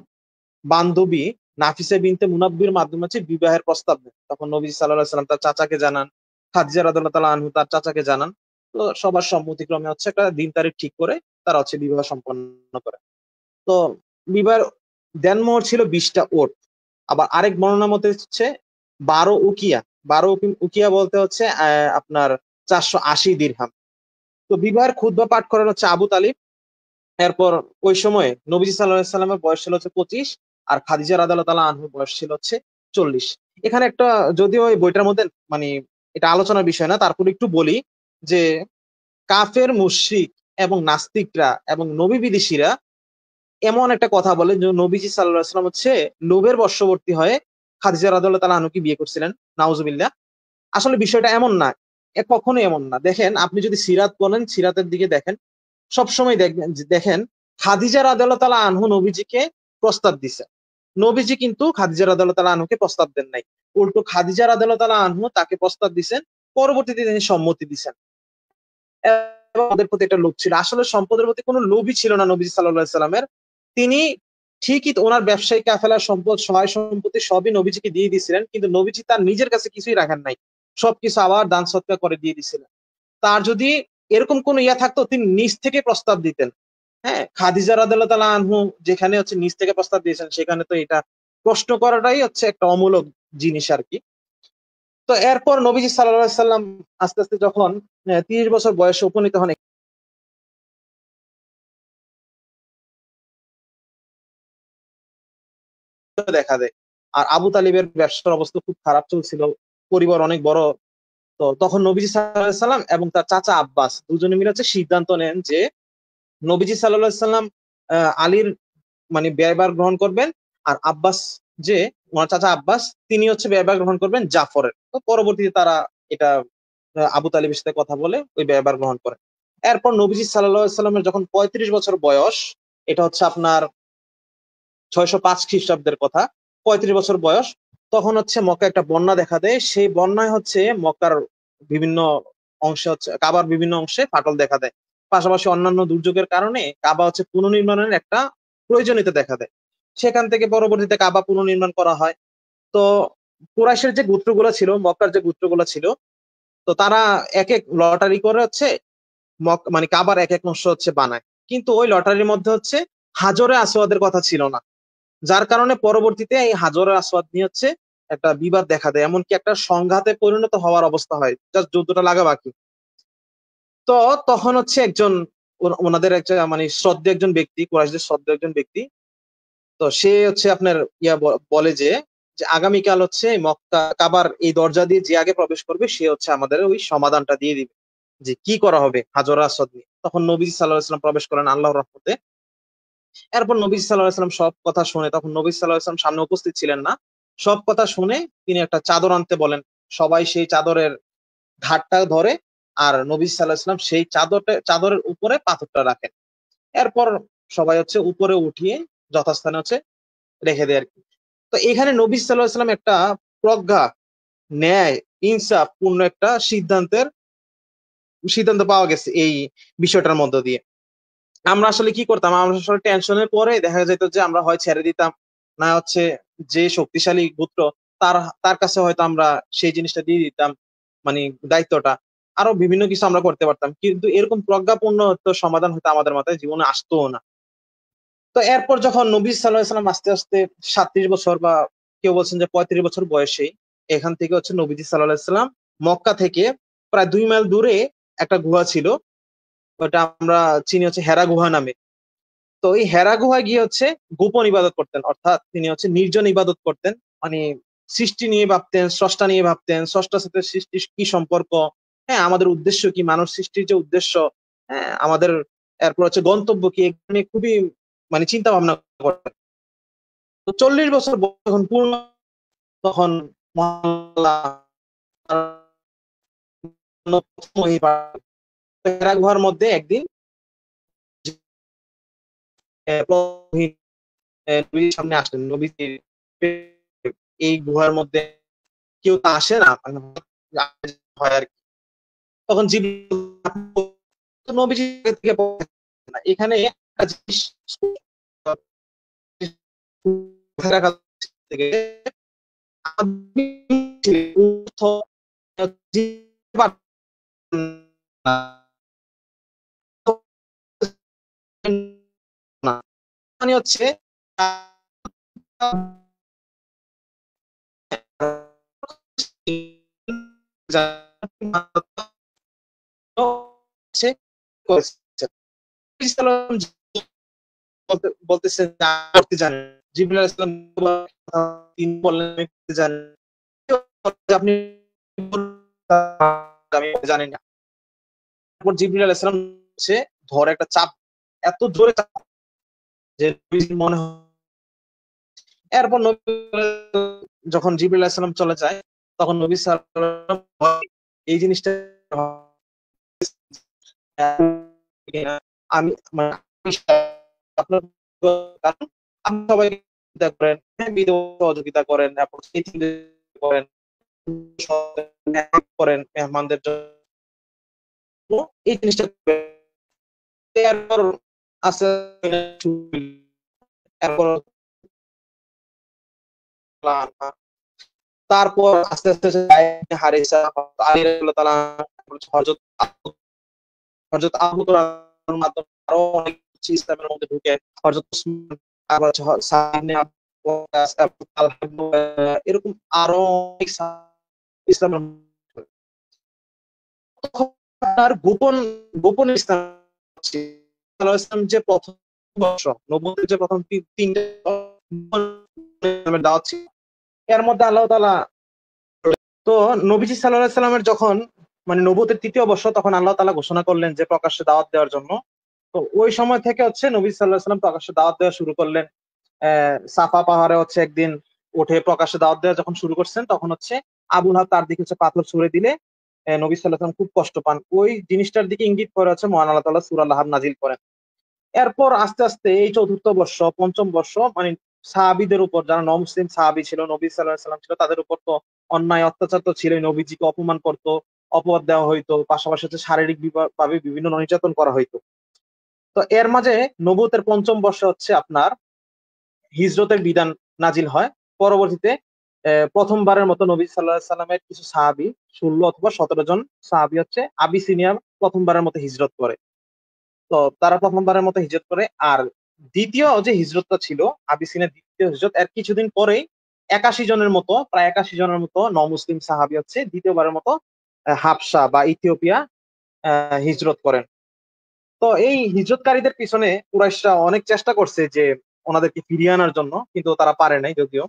বান্ধবী নাফিসা বিনতে মুনাব্বির মাধ্যমে হচ্ছে বিবাহের প্রস্তাব দেন। তখন নবী সাল্লাল্লাহু আলাইহি সাল্লাম তার চাচাকে জানান, খাদিজা রাদিয়াল্লাহু তাআলা আনহু তার চাচাকে জানান। তো সবার সম্মতিক্রমে হচ্ছে একটা দিন তারিখ ঠিক করে তারা হচ্ছে বিবাহ সম্পন্ন করে। তো বিবাহের দেনমোহর ছিল 20টা ওট। আবার আরেক বর্ণনা মতে হচ্ছে 12 উকিয়া। 12 উকিয়া বলতে হচ্ছে আপনার 480 দিরহাম। তো বিবাহের খুতবা পাঠ করেন হচ্ছে আবু তালিব। এরপর ওই সময় নবীজি সাল্লাল্লাহু আলাইহি সাল্লামের বয়স ছিল হচ্ছে 25, আর খাদিজা রাদিয়াল্লাহু তাআলা আনহুর বয়স ছিল হচ্ছে 40। এখানে একটা, যদিও এই বইটার মধ্যে মানে এটা আলোচনার বিষয় না, তারপর একটু বলি যে কাফের মুশরিক এবং নাস্তিকরা এবং নবী বিদ্বেষীরা এমন একটা কথা বলে যে নবীজি সাল্লাল্লাহু আলাইহি সাল্লাম হচ্ছে লোভের বশবর্তী হয়ে খাদিজা রাদিয়াল্লাহু তাআলা আনহুকে বিয়ে করছিলেন। নাউজুবিল্লাহ। আসলে বিষয়টা এমন না, কখনোই এমন না। দেখেন, আপনি যদি সিরাত বলেন, সিরাতের দিকে দেখেন, সবসময় দেখবেন দেখেন খাদিজা রাদিয়াল্লাহু তাআলা আনহু নবীজিকে প্রস্তাব দিছে। নবীজি কিন্তু খাদিজা রাদিয়াল্লাহু তাআলা আনহুকে প্রস্তাব দেন নাই। উল্টো খাদিজা রাদিয়াল্লাহু তাআলা আনহু তাকে প্রস্তাব দিছেন, পরবর্তীতে তিনি সম্মতি দিছেন। এবং ওদের প্রতি একটা লোভ ছিল। আসলে সম্পদের প্রতি কোনো লোভই ছিল না নবী সাল্লাল্লাহু আলাইহি সাল্লামের। তিনি ঠিকই ওনার ব্যবসায়িক কাফেলার সম্পদ, সহায় সম্পত্তি সবই নবীজিকে দিয়ে দিয়েছিলেন, কিন্তু নবীজি তার নিজের কাছে কিছুই রাখেন নাই। সবকিছু আবার দান সদকা করে দিয়ে দিছিলেন। তার যদি এরকম কোন ইয়া থাকতো, তিনি নিজ থেকে প্রস্তাব দিতেন। হ্যাঁ, খাদিজা রাদিয়াল্লাহু তাআলা আনহু যেখানে হচ্ছে নিজ থেকে প্রস্তাব দিয়েছেন, সেখানে তো এটা প্রশ্ন করাটাই হচ্ছে একটা অমূলক জিনিস আর কি। তো এরপর নবীজি সাল্লাল্লাহু আলাইহি সাল্লাম আস্তে আস্তে যখন 30 বছর বয়সে উপনীত হন, দেখা দেয়। আর আবু তালিবের ব্যবসার অবস্থা খুব খারাপ চলছিল, পরিবার অনেক বড়। তো তখন নবীজি সাল্লাল্লাহু আলাইহি সাল্লাম এবং তার চাচা আব্বাস দুজনে মিলে হচ্ছে সিদ্ধান্ত নেন যে নবীজি সাল্লাল্লাহু আলাইহি সাল্লাম আলীর ব্যয়ভার গ্রহণ করবেন, আর আব্বাস, যে ওনার চাচা আব্বাস, তিনি হচ্ছে ব্যয়ভার গ্রহণ করবেন জাফরের। তো পরবর্তীতে তারা এটা আবু তালিবের সাথে কথা বলে ওই ব্যয়ভার গ্রহণ করেন। এরপর নবীজি সাল্লাল্লাহু আলাইহি সাল্লামের যখন 35 বছর বয়স, এটা হচ্ছে আপনার 605 খ্রিস্টাব্দের কথা, 35 বছর বয়স, তখন হচ্ছে মক্কা একটা বন্যা দেখা দেয়। সেই বন্যায় হচ্ছে মক্কার বিভিন্ন অংশে হচ্ছে কাবার বিভিন্ন অংশে ফাটল দেখা দেয়। পাশাপাশি অন্যান্য দুর্যোগের কারণে কাবা হচ্ছে পুনর্নির্মাণের একটা প্রয়োজনীয়তা দেখা দেয়। সেখান থেকে পরবর্তীতে কাবা পুনর্নির্মাণ করা হয়। তো কুরাইশের যে গোত্রগুলো ছিল, মক্কার যে গোত্রগুলো ছিল, তো তারা এক এক লটারি করে হচ্ছে কাবার এক এক অংশ হচ্ছে বানায়। কিন্তু ওই লটারির মধ্যে হচ্ছে হাজরে আসওয়াদের কথা ছিল না। যার কারণে পরবর্তীতে এই হাজরে আসওয়াদ নিয়ে হচ্ছে একটা বিবাদ দেখা দেয়, এমনকি একটা সংঘাতে পরিণত হওয়ার অবস্থা হয়, জাস্ট যুদ্ধটা লাগা বাকি। তো তখন হচ্ছে একজন ওনাদের একটা শ্রদ্ধেয় একজন ব্যক্তি, কুরাইশদের শ্রদ্ধেয় একজন ব্যক্তি, তো সে হচ্ছে আপনার বলে যে যে আগামীকাল হচ্ছে মক্কা কাবার এই দরজা দিয়ে যে আগে প্রবেশ করবে সে হচ্ছে আমাদের ওই সমাধানটা দিয়ে দিবে যে কি করা হবে হাজর আসওয়াদ নিয়ে। তখন নবী সাল্লাল্লাহু আলাইহি সাল্লাম প্রবেশ করেন আল্লাহর রহমতে। এরপর নবী সাল্লাল্লাহু আলাইহি সাল্লাম সব কথা শুনে, তখন নবী সাল্লাল্লাহু আলাইহি সাল্লাম সামনে উপস্থিত ছিলেন না, সব কথা শুনে তিনি একটা চাদর আনতে বলেন। সবাই সেই চাদরের ধারটা ধরে, আর নবী সাল্লাল্লাহু আলাইহি সাল্লাম সেই চাদরের উপরে পাথরটা রাখেন। এরপর সবাই হচ্ছে উপরে উঠিয়ে যথাস্থানে হচ্ছে রেখে দেয় আর কি। তো এখানে নবী সাল্লাল্লাহু আলাইহি ওয়াসাল্লাম একটা প্রজ্ঞা, ন্যায়, ইনসাফ পূর্ণ একটা সিদ্ধান্ত পাওয়া গেছে এই বিষয়টার মধ্য দিয়ে। আমরা আসলে কি করতাম, আমরা আসলে টেনশনের পরে দেখা যেত যে আমরা হয় ছেড়ে দিতাম, না হচ্ছে যে শক্তিশালী গোত্র তার তার কাছে হয়তো আমরা সেই জিনিসটা দিয়ে দিতাম, মানে দায়িত্বটা। আরো বিভিন্ন কিছু আমরা করতে পারতাম, কিন্তু এরকম প্রজ্ঞাপূর্ণ তো সমাধান হয়তো আমাদের মাথায় জীবনে আসতো না। তো এরপর যখন নবী সাল্লাল্লাহু আলাইহি ওয়াসাল্লাম আস্তে আস্তে 37 বছর বা কেউ বলছেন যে 35 বছর বয়সে এখান থেকে হচ্ছে নবীজি সাল্লাল্লাহু আলাইহি ওয়াসাল্লাম মক্কা থেকে প্রায় 2 মাইল দূরে একটা গুহা ছিল, ওটা আমরা চিনি হচ্ছে হেরা গুহা নামে। তো এই হেরা গুহায় গিয়ে হচ্ছে গোপন ইবাদত করতেন, অর্থাৎ তিনি হচ্ছে নির্জন ইবাদত করতেন। মানে সৃষ্টি নিয়ে ভাবতেন, স্রষ্টা নিয়ে ভাবতেন, স্রষ্টার সাথে সৃষ্টির কি সম্পর্ক, হ্যাঁ আমাদের উদ্দেশ্য কি, মানব সৃষ্টির যে উদ্দেশ্য, হ্যাঁ আমাদের এরপর হচ্ছে গন্তব্য কি, এখানে খুবই মানে চিন্তা ভাবনা করতেন। তো 40 বছর বয়স যখন পূর্ণ, তখন মহান আল্লাহ তার প্রথম ওহী পাঠালেন। তো হেরা গুহার মধ্যে একদিন নবীর সামনে আসলেন, নবীজির এই গুহার মধ্যে কেউ তো আসে না, মানে হয় আর কি। তখন জিবরাইল নবীজি থেকে না। এখানে একটা জিনিস মাথায় রাখা থেকে মানে হচ্ছে বলতেছেন করতে জানেন, জিবরাইল আলাইহিস সালাম তিনি বললেন আমি করতে জানি, আপনি আমি জানি না। তারপর জিবরাইল আলাইহিস সালাম হচ্ছে ধরে একটা চাপ, এত জোরে চাপ যে নবীজির মনে হয়। এরপর নবী যখন জিবরাইল আলাইহিস সালাম চলে যায়, তখন নবী সাল্লাল্লাহু আলাইহি ওয়াসাল্লাম এই জিনিসটা আমি মানে আপনার কারণ আপনি সবাইকে সহযোগিতা করেন, হ্যাঁ, বিধবা সহযোগিতা করেন, তারপর এতিমদের করেন, করেন মেহমানদের জন্য, এই জিনিসটা এরপর আস্তে এরপর তারপর আস্তে আস্তে হারিসা আলী রাদিয়াল্লাহু তাআলা, হযরত হযরত আবু বকরের মাধ্যমে আরো অনেক কিছু ইসলামের মধ্যে ঢুকে, হযরত উসমান, আবার হচ্ছে সাদ ইবনে আবু ওয়াক্কাস, আবু তালহা ইবনে এরকম আরো অনেক ইসলামের মধ্যে। তখন আপনার গোপন গোপন ইসলাম হচ্ছে ইসলাম যে প্রথম বর্ষ নবুয়তের যে প্রথম 3টা ইসলামের দাওয়াত ছিল, এর মধ্যে আল্লাহ তাআলা তো নবীজি সাল্লাল্লাহু আলাইহি সাল্লামের যখন মানে নবুয়তের 3য় বর্ষ, তখন আল্লাহ তাআলা ঘোষণা করলেন যে প্রকাশ্যে দাওয়াত দেওয়ার জন্য। তো ওই সময় থেকে হচ্ছে নবী সাল্লাল্লাহু আলাইহি সাল্লাম প্রকাশ্যে দাওয়াত দেওয়া শুরু করলেন। সাফা পাহাড়ে হচ্ছে একদিন উঠে প্রকাশ্যে দাওয়াত দেওয়া যখন শুরু করছেন, তখন হচ্ছে আবু লাহাব তার দিকে হচ্ছে পাথর ছুড়ে দিলে নবী সাল্লাল্লাহু আলাইহি সাল্লাম খুব কষ্ট পান। ওই জিনিসটার দিকে ইঙ্গিত করে হচ্ছে মহান আল্লাহ তাআলা সূরা লাহাব নাজিল করেন। এরপর আস্তে আস্তে এই 4র্থ বর্ষ 5ম বর্ষ মানে সাহাবীদের উপর, যারা নমুসলিম সাহাবী ছিল, নবী সাল্লাল্লাহু আলাইহি সাল্লাম ছিল, তাদের উপর তো অন্যায় অত্যাচার তো ছিলই, নবীজিকে অপমান করতো, অপবাদ দেওয়া হইতো, পাশাপাশি হচ্ছে শারীরিক ভাবে বিভিন্ন নির্যাতন করা হইতো। তো এর মাঝে নবুয়তের 5ম বর্ষে হচ্ছে আপনার হিজরতের বিধান নাজিল হয়। পরবর্তীতে প্রথমবারের মতো নবী সাল্লাল্লাহু আলাইহি সাল্লামের কিছু সাহাবী, 16 অথবা 17 জন সাহাবী হচ্ছে আবিসিনিয়া প্রথমবারের মতো হিজরত করে। তো তারা প্রথমবারের মতো হিজরত করে। আর দ্বিতীয় যে হিজরতটা ছিল, আবিসিনিয়ার দ্বিতীয় হিজরত, এর কিছুদিন পরেই 81 জনের মতো, প্রায় 81 জনের মতো নমুসলিম সাহাবী হচ্ছে দ্বিতীয়বারের মতো হাবশা বা ইথিওপিয়া হিজরত করেন। তো এই হিজরতকারীদের পিছনে কুরাইশরা অনেক চেষ্টা করছে যে ওনাদেরকে ফিরিয়ে আনার জন্য, কিন্তু তারা পারে নাই যদিও।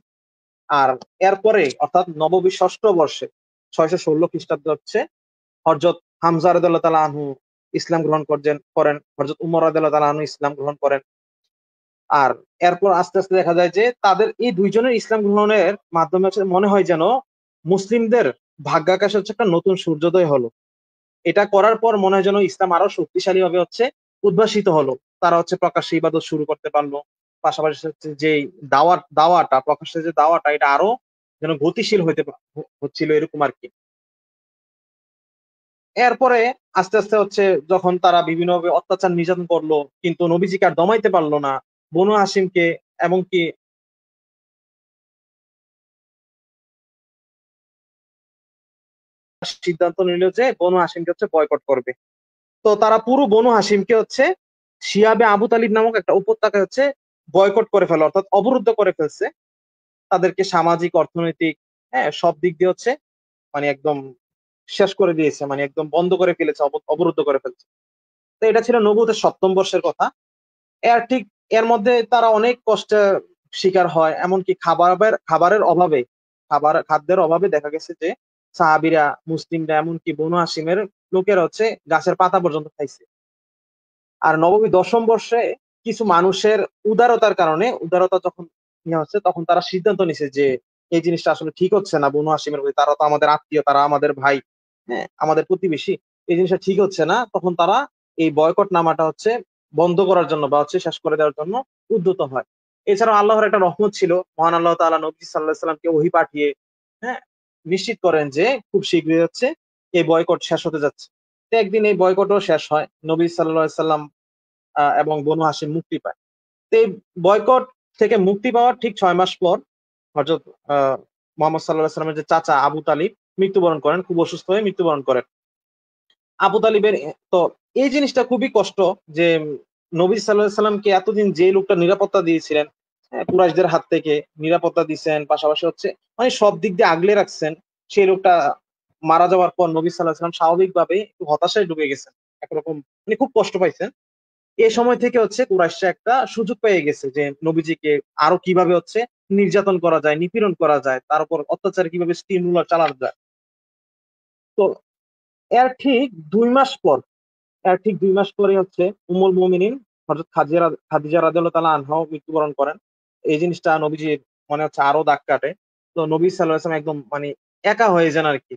আর এরপরে অর্থাৎ নববী 6ষ্ঠ বর্ষে 616 খ্রিস্টাব্দে হচ্ছে হযরত হামজা রাদিয়াল্লাহু তাআলা আনহু ইসলাম গ্রহণ করেন, হযরত উমর রাদিয়াল্লাহু তাআলা আনহু ইসলাম গ্রহণ করেন। আর এরপর আস্তে আস্তে দেখা যায় যে তাদের এই দুইজনের ইসলাম গ্রহণের মাধ্যমে হচ্ছে মনে হয় যেন মুসলিমদের ভাগ্যাকাশে হচ্ছে একটা নতুন সূর্যোদয় হলো। এটা করার পর মনে হয় যেন ইসলাম আরো শক্তিশালী ভাবে হচ্ছে উদ্ভাসিত হলো। তারা হচ্ছে প্রকাশ্যে ইবাদত শুরু করতে পারলো। পাশাপাশি হচ্ছে যে প্রকাশ্যে যে দাওয়াটা এটা আরো যেন গতিশীল হচ্ছিল এরকম আর কি। এরপরে আস্তে আস্তে হচ্ছে যখন তারা বিভিন্নভাবে অত্যাচার নির্যাতন করলো, কিন্তু নবীজিকে আর দমাইতে পারলো না। বনু হাসিমকে এমনকি সিদ্ধান্ত নিল যে বনু হাসিমকে হচ্ছে বয়কট করবে। তো তারা পুরো বনু হাসিমকে হচ্ছে শিয়াবে আবু তালিব নামক একটা উপত্যকা হচ্ছে বয়কট করে ফেলে, অর্থাৎ অবরুদ্ধ করে ফেলছে। তাদেরকে সামাজিক, অর্থনৈতিক, হ্যাঁ, সব দিক দিয়ে হচ্ছে মানে একদম শেষ করে দিয়েছে, মানে একদম বন্ধ করে ফেলেছে, অবরুদ্ধ করে ফেলছে। তো এটা ছিল নবুয়তের ৭ম বর্ষের কথা। ঠিক এর মধ্যে তারা অনেক কষ্টের শিকার হয়, এমনকি খাবারের অভাবে, খাদ্যের অভাবে দেখা গেছে যে সাহাবীরা, মুসলিমরা, এমনকি বনু হাশিমের লোকেরা হচ্ছে গাছের পাতা পর্যন্ত খাইছে। আর নবমী ১০ম বর্ষে কিছু মানুষের উদারতার কারণে, উদারতা যখন ইয়ে হচ্ছে, তখন তারা সিদ্ধান্ত নিছে যে এই জিনিসটা আসলে ঠিক হচ্ছে না। বনু হাশিমের প্রতি, তারা তো আমাদের আত্মীয়, তারা আমাদের ভাই, হ্যাঁ, আমাদের প্রতিবেশী, এই জিনিসটা ঠিক হচ্ছে না। তখন তারা এই বয়কট নামাটা হচ্ছে বন্ধ করার জন্য বা হচ্ছে শেষ করে দেওয়ার জন্য উদ্যত হয়। এছাড়াও আল্লাহর একটা রহমত ছিল, মহান আল্লাহ তাআলা নবী সাল্লাল্লাহু আলাইহি সাল্লামকে ওহী পাঠিয়ে, হ্যাঁ, নিশ্চিত করেন যে খুব শীঘ্রই হচ্ছে এই বয়কট শেষ হতে যাচ্ছে। তো একদিন এই বয়কটও শেষ হয়, নবী সাল্লাল্লাহু আলাইহি সাল্লাম এবং বনু হাশিম মুক্তি পায়। তো এই বয়কট থেকে মুক্তি পাওয়ার ঠিক ৬ মাস পর হযরত মুহাম্মদ সাল্লাল্লাহু আলাইহি সাল্লামের যে চাচা আবু তালিব মৃত্যুবরণ করেন, খুব অসুস্থ হয়ে মৃত্যুবরণ করেন। আবু তালিবের তো এই জিনিসটা খুবই কষ্ট যে নবী সাল্লাল্লাহু আলাইহি সাল্লামকে এতদিন যে লোকটা নিরাপত্তা দিয়েছিলেন, হ্যাঁ, কুরাইশদের হাত থেকে নিরাপত্তা দিছেন, পাশাপাশি হচ্ছে মানে সব দিক দিয়ে আগলে রাখছেন। সেই লোকটা মারা যাওয়ার পর নবী সাল্লাল্লাহু আলাইহি সাল্লাম স্বাভাবিকভাবে একটু হতাশায় ডুবে গেছেন। একরকম মানে খুব কষ্ট পাইছেন। এ সময় থেকে হচ্ছে কুরাইশরা একটা সুযোগ পেয়ে গেছে যে নবীজিকে আরো কিভাবে হচ্ছে নির্যাতন করা যায়, নিপীড়ন করা যায়, তার উপর অত্যাচার কিভাবে স্টিমুলার চালানো যায়। তো এর ঠিক ২ মাস পর, পরে হচ্ছে উম্মুল মুমিনিন হযরত খাদিজা রাদিয়াল্লাহু তাআলা আনহাও মৃত্যুবরণ করেন। এই জিনিসটা নবীজির মনে হচ্ছে আরো দাগ কাটে। তো নবী সাল্লাল্লাহু আলাইহি ওয়াসাল্লাম একদম মানে একা হয়ে যান আরকি।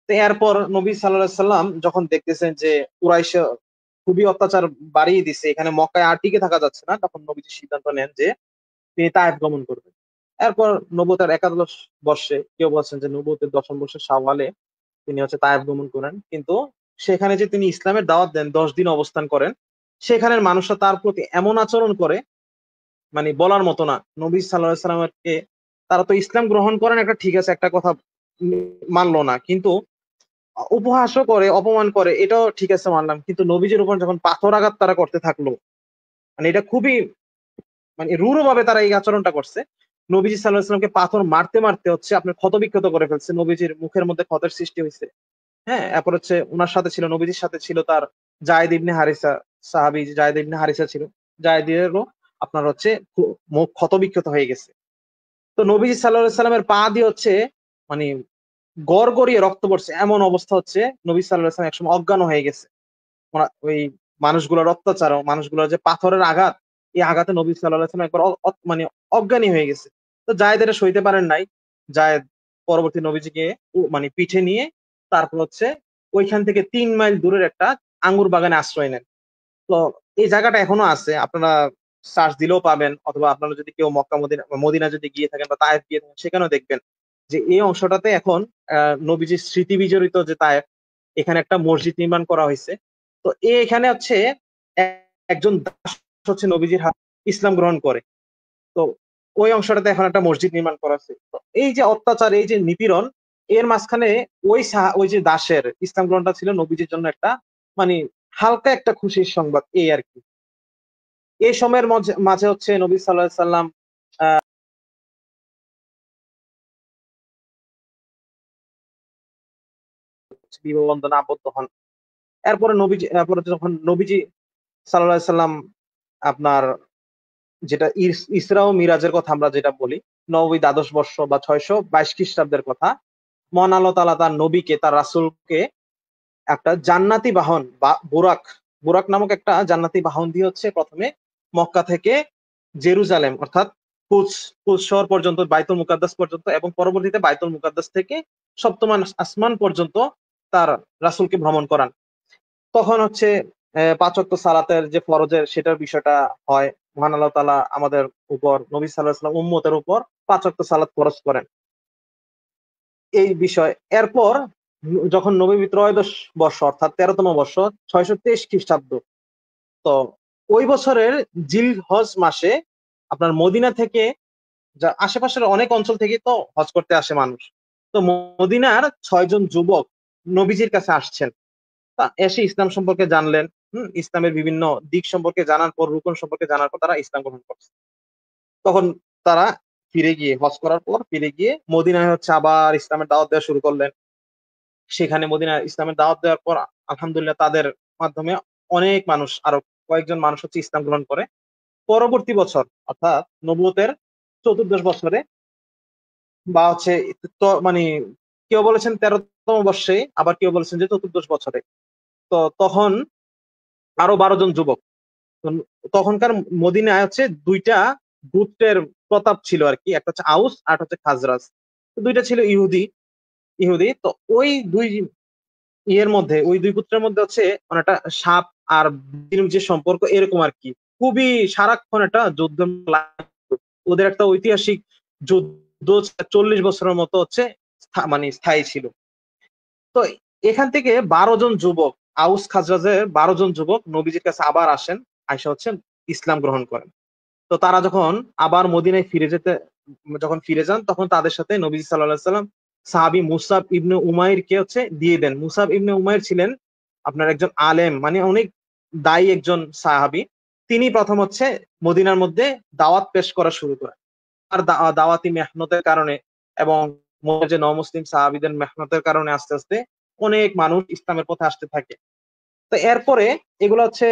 তো এরপর নবী সাল্লাল্লাহু আলাইহি সাল্লাম যখন দেখতেছেন যে কুরাইশ খুবই অত্যাচার বাড়িয়ে দিছে, এখানে মক্কায় আর টিকে থাকা যাচ্ছে না, তখন নবীজি সিদ্ধান্ত নেন যে তিনি তায়েফ গমন করবেন। এরপর নবুয়তের একাদশ বর্ষে, কেউ বলছেন যে নবুয়তের ১০ম বর্ষের শাওয়ালে তিনি হচ্ছে তায়েফ গমন করেন। কিন্তু সেখানে যে তিনি ইসলামের দাওয়াত দেন, ১০ দিন অবস্থান করেন, সেখানের মানুষরা তার প্রতি এমন আচরণ করে মানে বলার মতো না। নবী সাল্লাল্লাহু আলাইহি সাল্লামকে তারা তো ইসলাম গ্রহণ করেন, একটা ঠিক আছে, একটা কথা মানলো না। কিন্তু উপহাসও করে, অপমান করে, এটাও ঠিক আছে মানলাম। কিন্তু নবীজির উপর যখন পাথর আঘাত তারা করতে থাকলো, মানে এটা খুবই মানে রূঢ়ভাবে তারা এই আচরণটা করছে। নবীজি সাল্লাল্লাহু আলাইহি সাল্লামকে পাথর মারতে, মারতে হচ্ছে আপনার ক্ষতবিক্ষত করে ফেলছে। নবীজির মুখের মধ্যে ক্ষতের সৃষ্টি হইছে। হ্যাঁ? এরপর হচ্ছে উনার সাথে ছিল, নবীজির সাথে ছিল তার যায়েদ ইবনে হারিসা, সাহাবী যায়েদ ইবনে হারিসা ছিল। যায়েদেরও আপনার হচ্ছে মুখ ক্ষতবিক্ষত হয়ে গেছে। তো নবীজি সাল্লাল্লাহু আলাইহি সাল্লামের পা দিয়ে হচ্ছে মানে গড়গড়িয়ে রক্ত পড়ছে। এমন অবস্থা হচ্ছে নবী সাল্লাল্লাহু আলাইহি সাল্লাম একসময় অজ্ঞান হয়ে গেছে। ওই মানুষগুলোর অত্যাচার, মানুষগুলোর যে পাথরের আঘাত, এই আঘাতে নবী সাল্লাল্লাহু আলাইহি ওয়াসাল্লাম একবার মানে অজ্ঞানী হয়ে গেছে। তো যায়েদ এটা সইতে পারেন নাই। যায়েদ পরবর্তী নবীজিকে মানে পিঠে নিয়ে তারপর হচ্ছে ওইখান থেকে ৩ মাইল দূরের একটা আঙ্গুর বাগানে আশ্রয় নেন। তো এই জায়গাটা এখনো আছে। আপনারা সার্চ দিলেও পাবেন, অথবা আপনারা যদি কেউ মক্কা মদিনা যদি গিয়ে থাকেন বা তায়েফ গিয়ে থাকেন, সেখানেও দেখবেন যে এই অংশটাতে এখন নবীজির স্মৃতি বিজড়িত যে তায়েফ, এখানে একটা মসজিদ নির্মাণ করা হইছে। তো এখানে হচ্ছে একজন দাস হচ্ছে নবীজির ইসলাম গ্রহণ করে। তো ওই অংশটাতে এখন একটা মসজিদ নির্মাণ করা হইছে। তো এই যে অত্যাচার, এই যে নিপীড়ন, এর মাঝখানে ওই যে দাসের ইসলাম গ্রহণটা ছিল নবীজির জন্য একটা মানে হালকা একটা খুশির সংবাদ, এই আরকি। এই সময়ের মাঝে হচ্ছে নবী সাল্লাল্লাহু আলাইহি সাল্লাম বিবাহ বন্ধনে আবদ্ধ হন। এরপরে যখন নবীজি সাল্লাল্লাহু আলাইহি সাল্লাম আপনার যেটা ইসরা ও মিরাজের কথা আমরা যেটা বলি, নববী দ্বাদশ বর্ষ বা ৬২২ খ্রিস্টাব্দের কথা, মহান আল্লাহ তাআলা তার নবীকে, তার রাসূলকে একটা জান্নাতি বাহন বা বুরাক নামক একটা জান্নাতি বাহন দিয়ে হচ্ছে প্রথমে মক্কা থেকে জেরুজালেম, অর্থাৎ কুদস শহর পর্যন্ত, বাইতুল মুকাদ্দাস পর্যন্ত, এবং পরবর্তীতে বাইতুল মুকাদ্দাস থেকে সপ্তম আসমান পর্যন্ত তার রাসূলকে ভ্রমণ করান। তখন হচ্ছে ৫ ওয়াক্ত সালাতের যে ফরজের সেটার বিষয়টা হয়। মহান আল্লাহ তাআলা আমাদের উপর, নবী সাল্লাল্লাহু আলাইহি ওয়াসাল্লাম উম্মতের উপর 5 ওয়াক্ত সালাত ফরজ করেন। এই বিষয়। এরপর যখন নবী ত্রয়োদশ বর্ষ অর্থাৎ 13তম বর্ষ 623 খ্রিস্টাব্দ, তো ওই বছরের জিলহজ মাসে আপনার মদিনা থেকে, যা আশেপাশের অনেক অঞ্চল থেকে তো হজ করতে আসে মানুষ, তো মদিনার 6 জন যুবক নবীজির কাছে আসছেন। তা এসে ইসলাম সম্পর্কে জানলেন। ইসলামের বিভিন্ন দিক সম্পর্কে জানার পর, রুকন সম্পর্কে জানার পর তারা ইসলাম গ্রহণ করছে। তখন তারা ফিরে গিয়ে, হজ করার পর ফিরে গিয়ে মদিনায় হচ্ছে আবার ইসলামের দাওয়াত দেওয়া শুরু করলেন। সেখানে মদিনায় ইসলামের দাওয়াত দেওয়ার পর আলহামদুলিল্লাহ তাদের মাধ্যমে অনেক মানুষ, আরো কয়েকজন মানুষ হচ্ছে ইসলাম গ্রহণ করে। পরবর্তী বছর অর্থাৎ নবুয়তের 14দশ বছরে, বা হচ্ছে মানে কেউ বলেছেন 13তম বর্ষে, আবার কেউ বলেছেন যে 14দশ বছরে, তো তখন আরো 12 জন যুবক, তো তখনকার মদিনায় হচ্ছে দুইটা গোত্রের প্রতাপ ছিল আর কি, একটা হচ্ছে আউস আর একটা হচ্ছে খাজরাজ। তো দুইটা ছিল ইহুদি। ইহুদি তো ওই দুই ওই দুই গোত্রের মধ্যে হচ্ছে অনেকটা সাপ আর বিড়ির যে সম্পর্ক এরকম আর কি, খুবই সারাক্ষণ একটা যুদ্ধ ওদের একটা ঐতিহাসিক যুদ্ধ 40 বছরের মতো হচ্ছে মানে স্থায়ী ছিল। তো এখান থেকে 12 জন যুবক, আউস খাজরাজের 12 জন যুবক নবীজির কাছে আবার আসেন, আয়সা হচ্ছে ইসলাম গ্রহণ করেন। তো তারা যখন আবার মদিনায় যখন ফিরে যান, তখন তাদের সাথে নবীজি সাল্লাল্লাহু আলাইহি ওয়াসাল্লাম সাহাবী মুসাব ইবনে উমাইরকে হচ্ছে দিয়ে দেন। মুসাব ইবনে উমাইর ছিলেন আপনার একজন আলেম, মানে অনেক দায়ী একজন সাহাবী। তিনি প্রথম হচ্ছে মদিনার মধ্যে দাওয়াত পেশ করা শুরু করেন। আর দাওয়াতি মেহনতের কারণে এবং যে নমুসলিম সাহাবীদের মেহনতের কারণে আস্তে আস্তে অনেক মানুষ ইসলামের পথে আসতে থাকে। তো এরপরে এগুলো হচ্ছে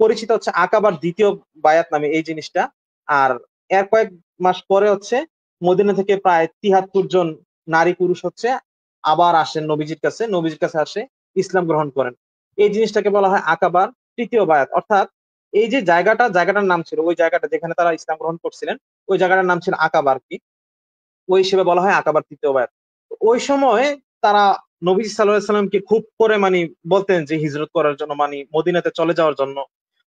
পরিচিত হচ্ছে আকাবার দ্বিতীয় বায়াত নামে এই জিনিসটা। আর এর কয়েক মাস পরে হচ্ছে মদিনা থেকে প্রায় 73 জন নারী পুরুষ হচ্ছে আবার আসেন নবীজির কাছে আসে ইসলাম গ্রহণ করেন। এই জিনিসটাকে বলা হয় আকাবার তৃতীয় বায়াত। অর্থাৎ এই যে জায়গাটার নাম ছিল, ওই জায়গাটা যেখানে তারা ইসলাম গ্রহণ করছিলেন, ওই জায়গাটার নাম ছিল আকাবার কি, ওই হিসেবে বলা হয় আকাবার তৃতীয় বায়াত। ওই সময় তারা নবী সাল্লাল্লাহু আলাইহি সাল্লামকে খুব করে মানে বলতেন যে হিজরত করার জন্য, মানে মদিনাতে চলে যাওয়ার জন্য।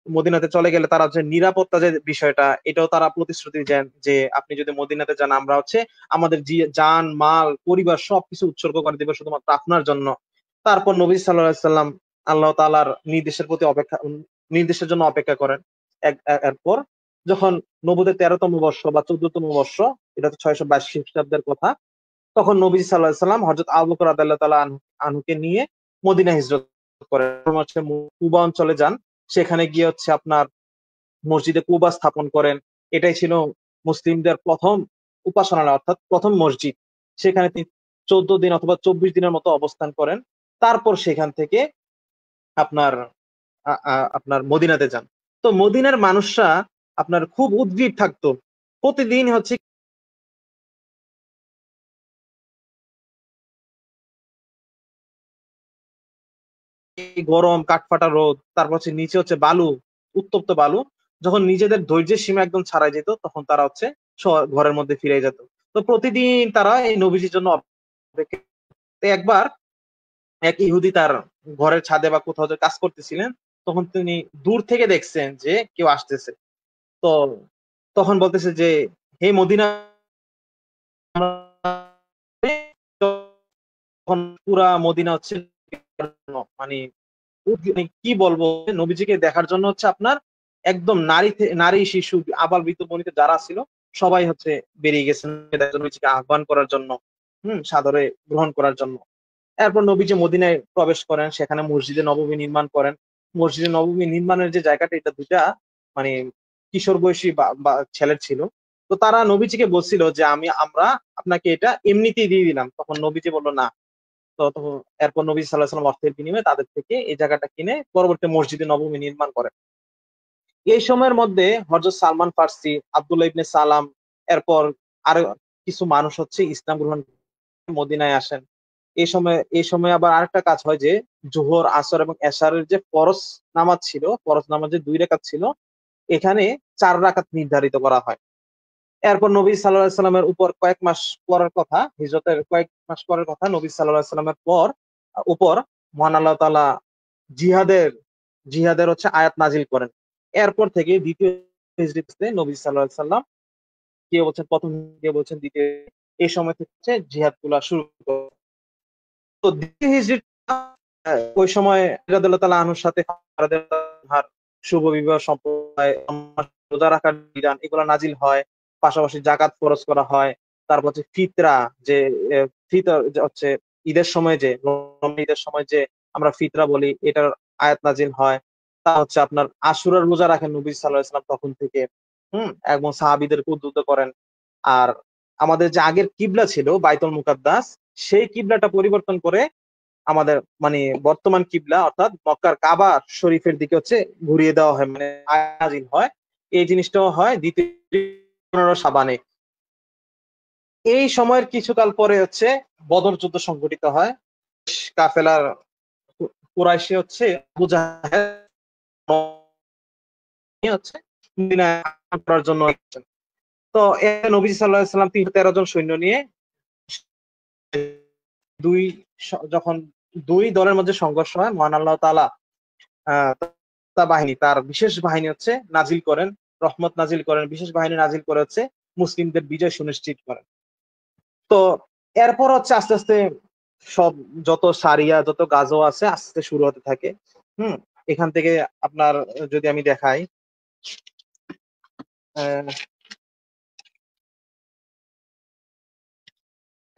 মদিনাতে চলে গেলে তারা যে নিরাপত্তা যে বিষয়টা, এটাও তারা প্রতিশ্রুতি দেন যে আপনি যদি মদিনাতে যান, আমরা হচ্ছে আমাদের জান মাল পরিবার সবকিছু উৎসর্গ করে দেব শুধুমাত্র আপনার জন্য। তারপর নবী সাল্লাল্লাহু আলাইহি সাল্লাম আল্লাহ তাআলার নির্দেশের জন্য অপেক্ষা করেন। এরপর যখন নবুয়তের 13তম বর্ষ বা 14তম বর্ষ, এটা তো 622 খ্রিস্টাব্দের কথা, তখন নবী সাল্লাল্লাহু আলাইহি সাল্লাম হযরত আবু বকর রাদিয়াল্লাহু তাআলা আনহুকে নিয়ে মদিনা হিজরত করেন। হচ্ছে কুবা অঞ্চলে যান, সেখানে গিয়ে হচ্ছে আপনার মসজিদে কুবা স্থাপন করেন। এটাই ছিল মুসলিমদের প্রথম উপাসনালয় অর্থাৎ প্রথম মসজিদ। সেখানে তিনি 14 দিন অথবা 24 দিনের মতো অবস্থান করেন। তারপর সেখান থেকে আপনার আপনার মদিনাতে যান। তো মদিনার মানুষরা আপনার খুব উদগ্রীব থাকতো। প্রতিদিন হচ্ছে এই গরম, কাঠফাটা রোদ, তারপর হচ্ছে নিচে হচ্ছে বালু, উত্তপ্ত বালু। যখন নিজেদের ধৈর্যের সীমা একদম ছাড়াই যেত, তখন তারা হচ্ছে ঘরের মধ্যে ফিরে যেত। তো প্রতিদিন তারা এই নবীজির জন্য অপেক্ষা। তো একবার এক ইহুদি তার ঘরের ছাদে বা কোথাও যে কাজ করতেছিলেন, তখন তিনি দূর থেকে দেখছেন যে কেউ আসতেছে। তো তখন বলতেছে যে হে মদিনা, তখন পুরা মদিনা হচ্ছে মানে মানে কি বলবো, নবীজিকে দেখার জন্য হচ্ছে আপনার একদম নারী শিশু আবাল বৃদ্ধ বনিতা যারা ছিল সবাই হচ্ছে বেরিয়ে গেছেন নবীজিকে আহ্বান করার জন্য, সাদরে গ্রহণ করার জন্য। এরপর নবীজি মদিনায় প্রবেশ করেন, সেখানে মসজিদে নববী নির্মাণ করেন। মসজিদে নববী নির্মাণের যে জায়গাটা, এটা দুইটা মানে কিশোর বয়সী বা ছেলের ছিল। তো তারা নবীজিকে বলছিল যে আমরা আপনাকে এটা এমনিতেই দিয়ে দিলাম। তখন নবীজি বলল না। তখন এরপর নবী সাল্লাল্লাহু আলাইহি ওয়াসাল্লাম অর্থের বিনিময়ে তাদের থেকে এই জায়গাটা কিনে পরবর্তী মসজিদে নববী নির্মাণ করেন। এই সময়ের মধ্যে হযরত সালমান ফার্সি, আব্দুল্লাহ ইবনে সালাম, এরপর আরো কিছু মানুষ হচ্ছে ইসলাম গ্রহণ করে মদিনায় আসেন। এই সময় আবার আরেকটা কাজ হয় যে জোহর, আসর এবং এশারের যে ফরজ নামাজ যে 2 রাকাত ছিল, এখানে 4 রাকাত নির্ধারিত করা হয়। এরপর নবী সাল্লাল্লাহু আলাইহি সাল্লামের উপর কয়েক মাস পরের কথা, হিজরতের কয়েক মাস পরের কথা, নবী সাল্লাল্লাহু আলাইহি সাল্লামের উপর মহান আল্লাহ তাআলা জিহাদের জিহাদের হচ্ছে আয়াত নাজিল করেন। এরপর থেকে দ্বিতীয় হিজরিতে নবী সাল্লাল্লাহু আলাইহি সাল্লাম কে বলছেন প্রথম, কে বলছেন দ্বিতীয়, এই সময় থেকে হচ্ছে জিহাদ গুলা শুরু করে। তো দ্বিতীয় হিজরিটা ওই সময় রাদিয়াল্লাহু তাআলা আনহুর সাথে আনহার শুভ বিবাহ সম্প্রদায়, রোজা রাখার বিধান এগুলা নাজিল হয়, পাশাপাশি যাকাত ফরজ করা হয়। তারপর হচ্ছে ফিতরা, যে ফিতর হচ্ছে ঈদের সময়, যে ঈদের সময় যে আমরা ফিতরা বলি, এটার আয়াত নাজিল হয়। তা হচ্ছে আপনার আশুরার রোজা রাখেন নবী সাল্লাল্লাহু আলাইহি ওয়াসাল্লাম তখন থেকে, এবং সাহাবীদেরকে উদ্বুদ্ধ করেন। আর আমাদের যে আগের কিবলা ছিল বাইতুল মুকাদ্দাস, সেই কিবলাটা পরিবর্তন করে আমাদের মানে বর্তমান কিবলা অর্থাৎ মক্কার কাবা শরীফের দিকে হচ্ছে ঘুরিয়ে দেওয়া হয়, মানে আয়াত নাজিল হয়। এই জিনিসটাও হয় দ্বিতীয় 15 শাবানে। এই সময়ের কিছুকাল পরে হচ্ছে বদর যুদ্ধ সংঘটিত হয়। কাফেলার কুরাইশে হচ্ছে আবু জাহেল হচ্ছে মদিনায় আক্রমণ করার জন্য আসছেন। তো নবী সাল্লাল্লাহু আলাইহি ওয়াসাল্লাম 313 জন সৈন্য নিয়ে দুই যখন দুই দলের মধ্যে সংঘর্ষ হয়, মহান আল্লাহ তাআলা বাহিনী, তার বিশেষ বাহিনী হচ্ছে নাজিল করেন, রহমত নাজিল করেন, বিশেষ বাহিনী নাজিল করে হচ্ছে মুসলিমদের বিজয় সুনিশ্চিত করেন। তো এরপর হচ্ছে আস্তে আস্তে সব যত সারিয়া যত গাজওয়া আছে আস্তে আস্তে শুরু হতে থাকে। এখান থেকে আপনার যদি আমি দেখাই,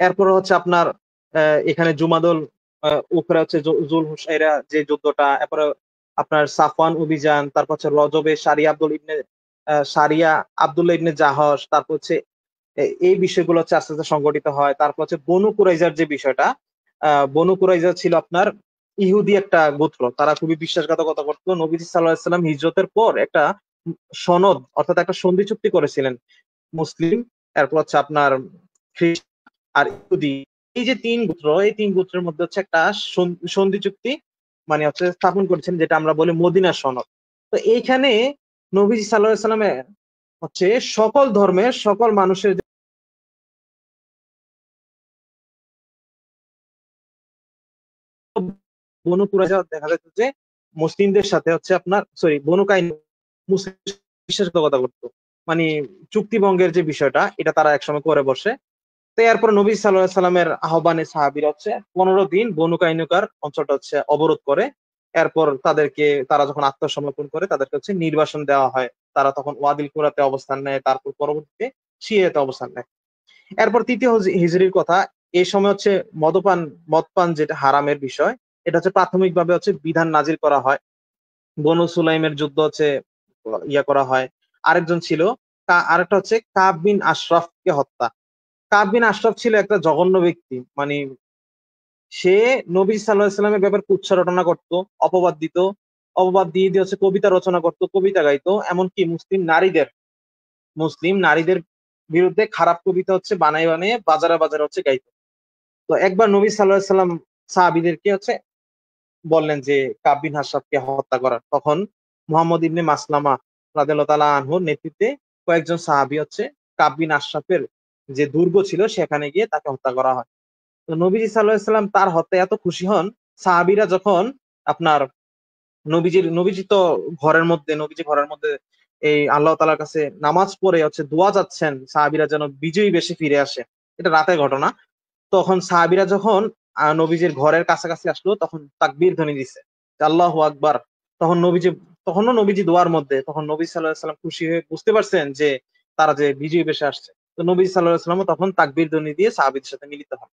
এরপর হচ্ছে আপনার এখানে জুমাদুল উপরে হচ্ছে জুল হুসাইরা যে যুদ্ধটা, এরপরে আপনার সাফওয়ান অভিযান, তারপর হচ্ছে রজবে সারিয়া আব্দুল্লাহ ইবনে জাহশ, তারপর হচ্ছে এই বিষয়গুলো হচ্ছে আস্তে আস্তে সংগঠিত হয়। তারপর হচ্ছে বনু কুরাইজার যে বিষয়টা, বনু কুরাইজা ছিল আপনার ইহুদি একটা গোত্র, তারা খুবই বিশ্বাসঘাতকতা করতো। নবীজি সাল্লাল্লাহু আলাইহি সাল্লাম হিজরতের পর একটা সনদ অর্থাৎ একটা সন্ধি চুক্তি করেছিলেন মুসলিম, এরপর হচ্ছে আপনার খ্রিস্ট আর ইহুদি, এই যে তিন গোত্র, এই তিন গোত্রের মধ্যে হচ্ছে একটা সন্ধি চুক্তি মানে হচ্ছে স্থাপন করেছেন, যেটা আমরা বলি মদিনা সনদ। তো এইখানে নবীজি সাল্লাল্লাহু আলাইহি সাল্লামের হচ্ছে সকল ধর্মের সকল মানুষের বনু কুরাইজা দেখা যাচ্ছে যে মুসলিমদের সাথে হচ্ছে আপনার বনু কাইনুকা মুসলিম বিশ্বাসঘাতকতা করতো, মানে চুক্তি ভঙ্গের যে বিষয়টা এটা তারা একসময় করে বসে। তো এরপর নবী সাল্লাল্লাহু আলাইহি সাল্লামের আহ্বানে সাহাবীরা হচ্ছে 15 দিন বনু কাইনুকার অঞ্চলটা হচ্ছে অবরোধ করে। এরপর তারা যখন আত্মসমর্পণ করে তাদেরকে হচ্ছে নির্বাসন দেওয়া হয়। তারা তখন ওয়াদিল কুরাতে অবস্থান নেয়, তারপর পরবর্তীতে সিরিয়াতে অবস্থান নেয়। এরপর তৃতীয় হিজরির কথা, এই সময় হচ্ছে মদপান যেটা হারামের বিষয়, এটা হচ্ছে প্রাথমিকভাবে হচ্ছে বিধান নাজিল করা হয়। বনু সুলাইমের যুদ্ধ হচ্ছে করা হয়। আরেকজন ছিল আরেকটা হচ্ছে কাব বিন আশরাফকে হত্যা। কাব বিন আশরাফ ছিল একটা জঘন্য ব্যক্তি, মানে সে নবী সাল্লাল্লাহু আলাইহি সাল্লামের ব্যাপারে কুৎসা রটনা করতো, অপবাদ দিত, অপবাদ দিয়ে দিয়ে হচ্ছে কবিতা রচনা করতো, কবিতা গাইতো, এমনকি মুসলিম নারীদের বিরুদ্ধে খারাপ কবিতা হচ্ছে বানায় বানিয়ে বাজারে বাজারে হচ্ছে গাইতো। তো একবার নবী সাল্লাল্লাহু আলাইহি সাল্লাম সাহাবীদেরকে হচ্ছে বললেন যে কাব বিন আশরাফকে হত্যা করার। তখন মুহাম্মদ ইবনে মাসলামা রাদিয়াল্লাহু তাআলা আনহুর নেতৃত্বে কয়েকজন সাহাবী হচ্ছে কাব বিন আশরাফের যে দুর্গ ছিল সেখানে গিয়ে তাকে হত্যা করা হয়। তো নবীজি সাল্লাল্লাহু আলাইহি সাল্লাম তার হত্যায় এত খুশি হন, সাহাবীরা যখন আপনার নবীজি ঘরের মধ্যে এই আল্লাহ তাআলার কাছে নামাজ পড়ে হচ্ছে দোয়া যাচ্ছেন, সাহাবীরা যেন বিজয়ী বেশে ফিরে আসে। এটা রাতের ঘটনা। তখন সাহাবীরা যখন নবীজির ঘরের কাছাকাছি আসলো তখন তাকবীর ধ্বনি দিছে, আল্লাহু আকবার। তখনও নবীজি দোয়ার মধ্যে, তখন নবী সাল্লাল্লাহু আলাইহি সাল্লাম খুশি হয়ে বুঝতে পারছেন যে তারা যে বিজয়ী বেশে আসছে। তো নবী সাল্লাল্লাহু আলাইহি সাল্লাম তখন তাকবীর ধ্বনি দিয়ে সাহাবীদের সাথে মিলিত হন।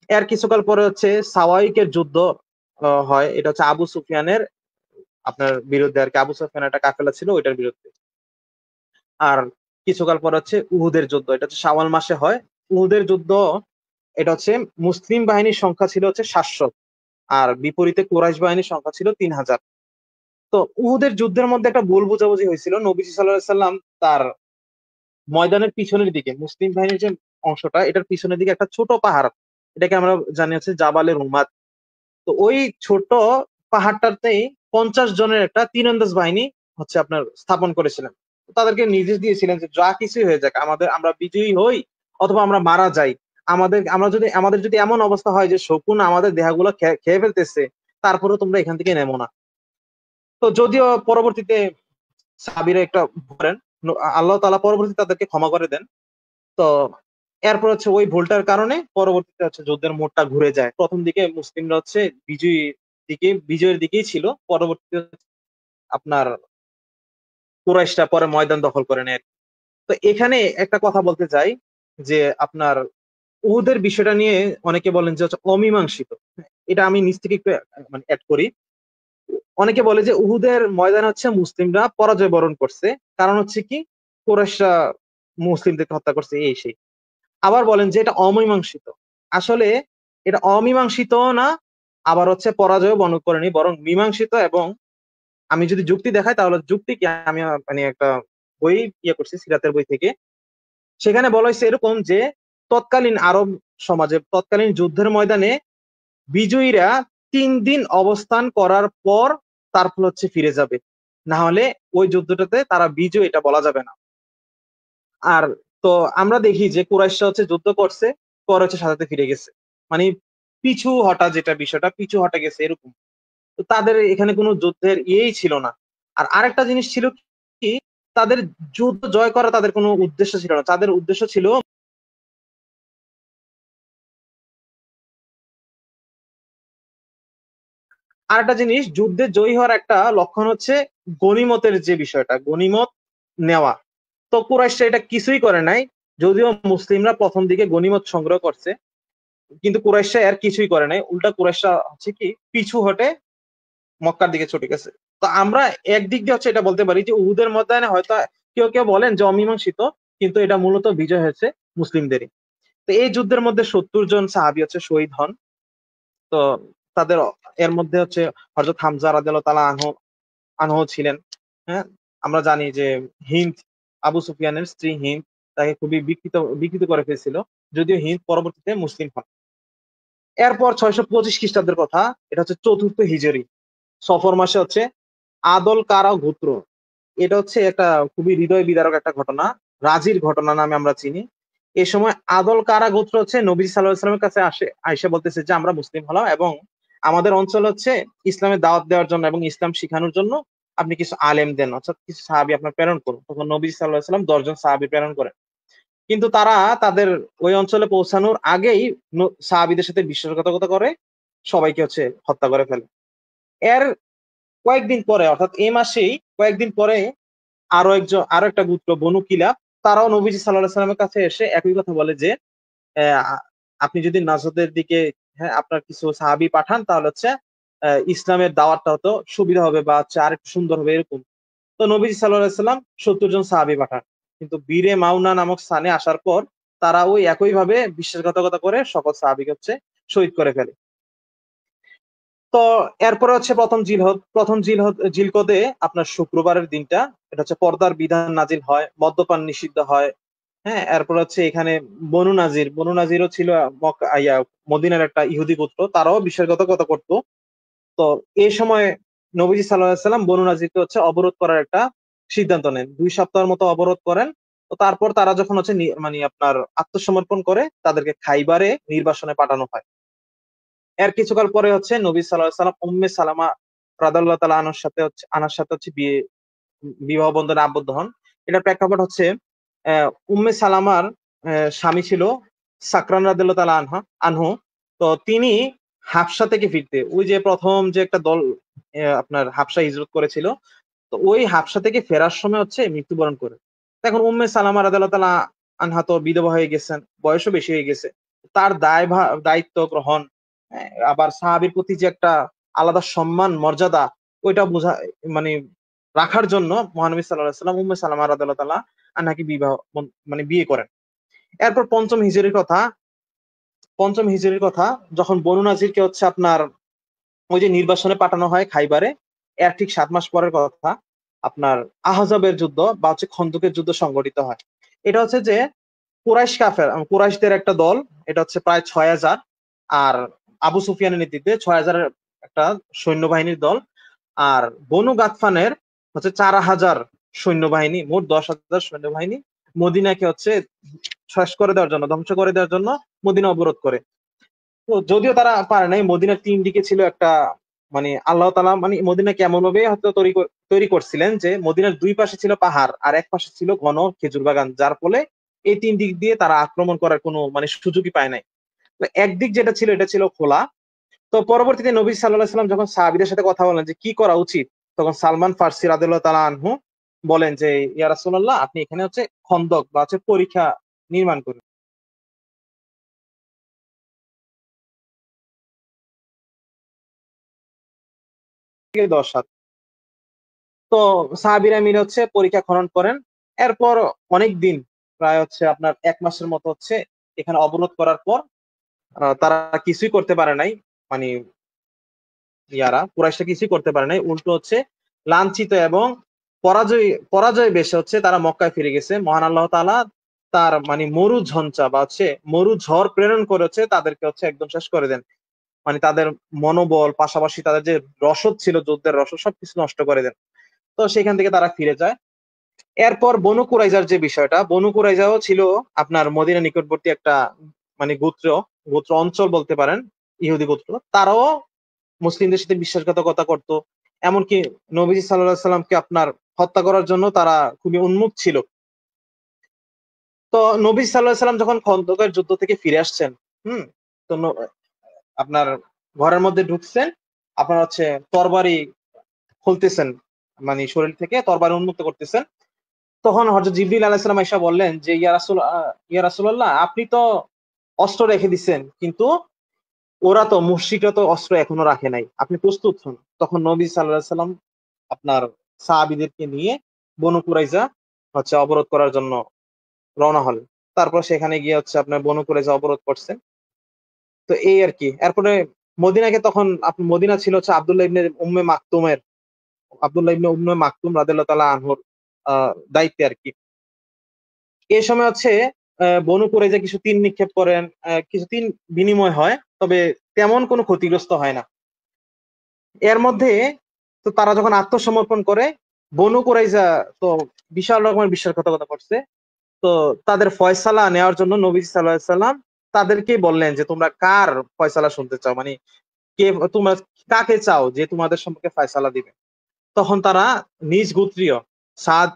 এর কিছুকাল পরে হচ্ছে সাওয়াইকের যুদ্ধ হয়। এটা হচ্ছে আবু সুফিয়ানের আপনার বিরুদ্ধে আর কি। আবু সুফিয়ান একটা কাফেলা ছিল ওইটার বিরুদ্ধে। আর কিছুকাল পর হচ্ছে উহুদের যুদ্ধ, এটা হচ্ছে শাওয়াল মাসে হয়। উহুদের যুদ্ধ, এটা হচ্ছে মুসলিম বাহিনীর সংখ্যা ছিল হচ্ছে 700, আর বিপরীতে কুরাইশ বাহিনীর সংখ্যা ছিল 3000। তো উহুদের যুদ্ধের মধ্যে একটা ভুল বোঝাবুঝি হয়েছিল। নবীজি সাল্লাল্লাহু আলাইহি সাল্লাম তার ময়দানের পিছনের দিকে, মুসলিম বাহিনীর যে অংশটা এটার পিছনের দিকে একটা ছোট পাহাড়, এটাকে আমরা জানি হচ্ছে জাবালে রুমাত। তো ওই ছোট পাহাড়টাতেই 50 জনের একটা তীরন্দাজ বাহিনী হচ্ছে আপনার স্থাপন করেছিলেন। তাদেরকে নির্দেশ দিয়েছিলেন যে যা কিছুই হয়ে যাক, আমরা বিজয়ী হই অথবা আমরা মারা যাই, আমাদের যদি এমন অবস্থা হয় যে শকুন আমাদের দেহগুলো খেয়ে ফেলতেছে, তারপরেও তোমরা এখান থেকে নেমো না। তো যদিও পরবর্তীতে সাহাবীরা একটা করেন, আল্লাহ তাআলা পরবর্তীতে তাদেরকে ক্ষমা করে দেন। তো এরপর হচ্ছে ওই ভুলটার কারণে পরবর্তীতে হচ্ছে যুদ্ধের মোড়টা ঘুরে যায়। প্রথম দিকে মুসলিমরা হচ্ছে বিজয়ের দিকেই ছিল। পরবর্তীতে আপনার কুরাইশরা পরে ময়দান দখল করে নেয়। তো এখানে একটা কথা বলতে চাই যে আপনার উহুদের বিষয়টা নিয়ে অনেকে বলেন যে হচ্ছে অমীমাংসিত। এটা আমি নিজ থেকে একটু মানে এড করি। অনেকে বলে যে উহুদের ময়দানে হচ্ছে মুসলিমরা পরাজয় বরণ করছে। কারণ হচ্ছে কি কুরাইশরা মুসলিমদেরকে হত্যা করছে এই সেই। আবার বলেন যে এটা অমীমাংসিত। আসলে এটা অমীমাংসিত না, আবার হচ্ছে পরাজয় বরণ করেনি, বরং মীমাংসিত। এবং আমি যদি যুক্তি দেখাই তাহলে যুক্তি কি, আমি মানে একটা বই করছি সিরাতের বই থেকে। সেখানে বলা হয়েছে এরকম যে তৎকালীন আরব সমাজে তৎকালীন যুদ্ধের ময়দানে বিজয়ীরা 3 দিন অবস্থান করার পর তারপর হচ্ছে ফিরে যাবে, না হলে ওই যুদ্ধটাতে তারা বিজয় এটা বলা যাবে না। আর তো আমরা দেখি যে কুরাইশরা হচ্ছে যুদ্ধ করছে, পরে হচ্ছে সাজাতে ফিরে গেছে, মানে পিছু হটা, যেটা বিষয়টা পিছু হটে গেছে এরকম। তো তাদের এখানে কোনো যুদ্ধের ইয়েই ছিল না। আর আরেকটা জিনিস ছিল কি, তাদের যুদ্ধ জয় করা তাদের কোনো উদ্দেশ্য ছিল না, তাদের উদ্দেশ্য ছিল আরেকটা জিনিস, যুদ্ধে জয়ী হওয়ার একটা লক্ষণ হচ্ছে গনিমতের যে বিষয়টা, গনিমত নেওয়া। তো কুরাইশরা এটা কিছুই করে নাই। যদিও মুসলিমরা প্রথম দিকে গনিমত সংগ্রহ করছে, কিন্তু কুরাইশরা এর কিছুই করে নাই। উল্টা কুরাইশরা হচ্ছে কি পিছু হটে মক্কার দিকে ছুটে গেছে। তো আমরা একদিক দিয়ে হচ্ছে এটা বলতে পারি যে উহুদের ময়দানে হয়তো কেউ কেউ বলেন যে অমীমাংসিত, কিন্তু এটা মূলত বিজয় হয়েছে মুসলিমদেরই। তো এই যুদ্ধের মধ্যে 70 জন সাহাবী হচ্ছে শহীদ হন। তো তাদের এর মধ্যে হচ্ছে হযরত হামজা রাদিয়াল্লাহু তাআলা আনহু ছিলেন। হ্যাঁ, আমরা জানি যে হিন্দ, আবু সুফিয়ানের স্ত্রী হিন্দ তাকে খুবই বিকৃত করে ফেলছিল, যদিও হিন্দ পরবর্তীতে মুসলিম হন। এরপর 625 খ্রিস্টাব্দের কথা, এটা হচ্ছে চতুর্থ হিজরি, সফর মাসে হচ্ছে আদল কারা গোত্র, এটা হচ্ছে একটা খুবই হৃদয় বিদারক একটা ঘটনা, রাজির ঘটনা নামে আমরা চিনি। এই সময় আদল কারা গোত্র হচ্ছে নবী সাল্লাল্লাহু আলাইহি ওয়াসাল্লামের কাছে আসে, আয়েশা বলতেছে যে আমরা মুসলিম হলাম এবং আমাদের অঞ্চল হচ্ছে ইসলামের দাওয়াত দেওয়ার জন্য এবং ইসলাম শিখানোর জন্য আপনি কিছু আলেম দেন, অর্থাৎ কিছু সাহাবী আপনার প্রেরণ করুন। তখন নবী সাল্লাল্লাহু আলাইহি ওয়াসাল্লাম 10 জন সাহাবী প্রেরণ করেন। কিন্তু তারা তাদের ওই অঞ্চলে পৌঁছানোর আগেই সাহাবীদের সাথে বিশ্বাসঘাতকতা করে সবাইকে হচ্ছে হত্যা করে ফেলে। এর কয়েকদিন পরে, অর্থাৎ এই মাসেই কয়েকদিন পরে আরো একটা গোত্র বনু কিলাব, তারাও নবীজি সাল্লাল্লাহু আলাইহি ওয়াসাল্লামের কাছে এসে একই কথা বলে যে আপনি যদি নাজদের দিকে, হ্যাঁ, আপনার কিছু সাহাবী পাঠান তাহলে হচ্ছে ইসলামের দাওয়াতটা হতো সুবিধা হবে বা হচ্ছে আরেকটু সুন্দর হবে এরকম। তো নবীজি সাল্লাল্লাহু আলাইহি ওয়াসাল্লাম 70 জন সাহাবী পাঠান। কিন্তু বীরে মাউনা নামক স্থানে আসার পর তারা ওই একইভাবে বিশ্বাসঘাতকতা করে সকল সাহাবীকে হচ্ছে শহীদ করে ফেলে। তো এরপরে হচ্ছে জিলকদে আপনার শুক্রবারের দিনটা, এটা হচ্ছে পর্দার বিধান নাজিল হয়, মদ্যপান নিষিদ্ধ হয়। হ্যাঁ, এরপর হচ্ছে এখানে বনু নাজিরও ছিল মদিনার একটা ইহুদি গোত্র, তারাও বিশ্বাসঘাতকতা করতো। তো এই সময় নবীজি সাল্লাল্লাহু আলাইহি ওয়াসাল্লাম বনু নাজিরকে হচ্ছে অবরোধ করার একটা সিদ্ধান্ত নেন, 2 সপ্তাহের মতো অবরোধ করেন। তো তারপর তারা যখন হচ্ছে মানে আপনার আত্মসমর্পণ করে, তাদেরকে খাইবারে নির্বাসনে পাঠানো হয়। এর কিছুকাল পরে হচ্ছে নবী সাল্লাল্লাহু আলাইহি ওয়াসাল্লাম উম্মে সালামা রাদিয়াল্লাহু তাআলা আনার সাথে হচ্ছে বিবাহ বন্ধনে আবদ্ধ হন। এটার প্রেক্ষাপট হচ্ছে উম্মে সালামার স্বামী ছিল সাকরান রাদিয়াল্লাহু তাআলা আনহু। তো তিনি হাবশা থেকে ফিরতে, ওই যে প্রথম যে একটা দল আপনার হাবশা হিজরত করেছিল, তো ওই হাবশা থেকে ফেরার সময় হচ্ছে মৃত্যুবরণ করে। তো এখন উম্মে সালামা রাদিয়াল্লাহু তাআলা আনহা তো বিধবা হয়ে গেছেন, বয়সও বেশি হয়ে গেছে। তার দায়িত্ব গ্রহণ, আবার সাহাবীর প্রতি যে একটা আলাদা সম্মান মর্যাদা, ওইটা বোঝা মানে রাখার জন্য মহানবী সাল্লাল্লাহু আলাইহি ওয়াসাল্লাম উম্মে সালামা রাদিয়াল্লাহু তাআলা আনহাকে মানে বিয়ে করেন। এরপর পঞ্চম হিজরির কথা, যখন বনু নাজিরকে হচ্ছে আপনার ওই যে নির্বাসনে পাঠানো হয় খাইবারে, এর ঠিক 7 মাস পরের কথা, আপনার আহজাবের যুদ্ধ বা হচ্ছে খন্দকের যুদ্ধ সংঘটিত হয়। এটা হচ্ছে যে কুরাইশদের একটা দল, এটা হচ্ছে প্রায় 6,000, আর আবু সুফিয়ানের নেতৃত্বে 6,000-এর একটা সৈন্যবাহিনীর দল, আর বনু গাতফানের হচ্ছে 4,000 সৈন্যবাহিনী, মোট 10,000 সৈন্যবাহিনী মদিনাকে হচ্ছে শেষ করে দেওয়ার জন্য, ধ্বংস করে দেওয়ার জন্য মদিনা অবরোধ করে। তো যদিও তারা পারে নাই, মদিনার 3 দিকে ছিল একটা মানে আল্লাহ তাআলা মানে মদিনাকে এমন ভাবে হয়তো তৈরি করছিলেন যে মদিনার দুই পাশে ছিল পাহাড় আর এক পাশে ছিল ঘন খেজুর বাগান, যার ফলে এই তিন দিক দিয়ে তারা আক্রমণ করার কোনো মানে সুযোগই পায় নাই। তো একদিক যেটা ছিল এটা ছিল খোলা। তো পরবর্তীতে নবী সাল্লাল্লাহু আলাইহি ওয়াসাল্লাম যখন সাহাবীদের সাথে কথা বলেন যে কি করা উচিত, তখন সালমান ফার্সি রাদিয়াল্লাহু তাআলা আনহু বলেন যে ইয়া রাসূলুল্লাহ, আপনি এখানে হচ্ছে খন্দক বা হচ্ছে পরীক্ষা নির্মাণ করুন। 10 হাত। তো সাহাবীরা মিলে হচ্ছে পরীক্ষা খনন করেন। এরপর অনেক দিন, প্রায় হচ্ছে আপনার ১ মাসের মতো হচ্ছে এখানে অবরোধ করার পর তারা কিছুই করতে পারে নাই। মানে কুরাইশরা কিছুই করতে পারে নাই। উল্টো হচ্ছে লাঞ্ছিত এবং পরাজয় বেশে হচ্ছে তারা মক্কায় ফিরে গেছে। মহান আল্লাহ তাআলা তার মানে মরু ঝঞ্ঝা বা হচ্ছে মরু ঝড় প্রেরণ করে হচ্ছে তাদেরকে হচ্ছে একদম শেষ করে দেন। মানে তাদের মনোবল, পাশাপাশি তাদের যে রসদ ছিল, যুদ্ধের রসদ সবকিছু নষ্ট করে দেন। তো সেখান থেকে তারা ফিরে যায়। এরপর বনু কুরাইজার যে বিষয়টা, বনু কুরাইজাও ছিল আপনার মদিনা নিকটবর্তী একটা মানে গোত্র অঞ্চল বলতে পারেন, ইহুদি গোত্র। তারাও মুসলিমদের সাথে বিশ্বাসঘাতকতা করত। এমনকি নবীজি সাল্লাল্লাহু আলাইহি সাল্লামকে আপনার হত্যা করার জন্য তারা খুবই উন্মুখ ছিল। তো নবী সাল্লাল্লাহু আলাইহি সাল্লাম যখন খন্দকের যুদ্ধ থেকে ফিরে আসছেন, হুম? তো আপনার ঘরের মধ্যে ঢুকছেন, আপনার হচ্ছে তরবারি খুলতেছেন, মানে শরীর থেকে তরবারি উন্মুক্ত করতেছেন। তখন হযরত জিবরিল আলাইহিস সালাম আইসা বললেন যে ইয়া রাসূলুল্লাহ, আপনি তো অস্ত্র রেখে দিছেন, কিন্তু ওরা তো মুশরিকরা তো অস্ত্র এখনো রাখে নাই। আপনি প্রস্তুত হন। তখন নবী সাল্লাল্লাহু আলাইহি সাল্লাম আপনার সাহাবীদেরকে নিয়ে বনু কুরাইজা হচ্ছে অবরোধ করার জন্য রওনা হলেন। তারপর সেখানে গিয়ে হচ্ছে আপনার বনু কুরাইজা অবরোধ করছেন। তো এই আরকি। এরপরে মদিনাকে তখন মদিনা ছিল হচ্ছে আব্দুল্লাহ ইবনে উম্মে মাকতুম রাদিয়াল্লাহু তাআলা আনহুর দায়িত্বে আরকি। এ সময় হচ্ছে বনু কুরাইজা কিছু তীর নিক্ষেপ করেন, কিছু তীর বিনিময় হয়। তবে তেমন কোনো ক্ষতিগ্রস্ত হয় না। এর মধ্যে তো তারা যখন আত্মসমর্পণ করে, বনু কুরাইজা তো বিশাল রকমের বিশ্বাসঘাতকতা করছে। তো তাদের ফয়সালা নেওয়ার জন্য নবীজি সাল্লাল্লাহু আলাইহি সাল্লাম তাদেরকেই বললেন যে, তোমরা কার ফয়সালা শুনতে চাও? মানে তোমরা কাকে চাও যে তোমাদের সম্পর্কে ফয়সালা দিবে? তখন তারা নিজ গোত্রীয় সাদ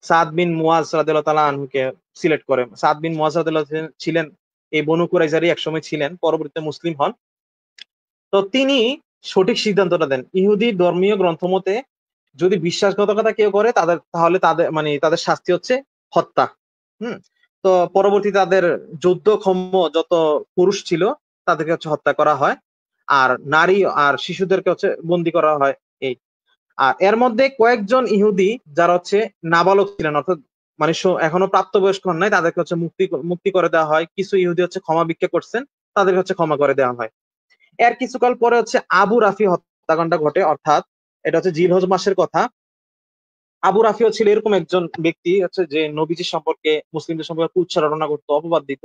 সাদ বিন মুয়াজ রাদিয়াল্লাহু তাআলা আনহুকে সিলেক্ট করে। সাদ বিন মুয়াজ রাদিয়াল্লাহু ছিলেন এই বনু কুরাইজারই একসময় ছিলেন, পরবর্তীতে মুসলিম হন। তো তিনি সঠিক সিদ্ধান্তটা দেন। ইহুদি ধর্মীয় গ্রন্থ মতে যদি বিশ্বাসঘাতকতা কেউ করে তাহলে তাদের শাস্তি হচ্ছে হত্যা। হুম? তো পরবর্তীতে তাদের যুদ্ধক্ষম যত পুরুষ ছিল তাদেরকে হচ্ছে হত্যা করা হয়। আর নারী আর শিশুদেরকে হচ্ছে বন্দী করা হয় এই। আর এর মধ্যে কয়েকজন ইহুদি যারা হচ্ছে নাবালক ছিলেন, অর্থাৎ মানে এখনো প্রাপ্তবয়স্ক হন নাই, তাদেরকে হচ্ছে মুক্তি করে দেওয়া হয়। কিছু ইহুদি হচ্ছে ক্ষমা ভিক্ষা করছেন, তাদেরকে হচ্ছে ক্ষমা করে দেওয়া হয়। এর কিছুকাল পরে হচ্ছে আবু রাফি হত্যাকাণ্ড ঘটে, অর্থাৎ এটা হচ্ছে জিলহজ মাসের কথা। আবু রাফিও ছিল এরকম একজন ব্যক্তি হচ্ছে যে নবীজি সম্পর্কে, মুসলিমদের সম্পর্কে কুচ্ছারণা করতো, অপবাদ দিত।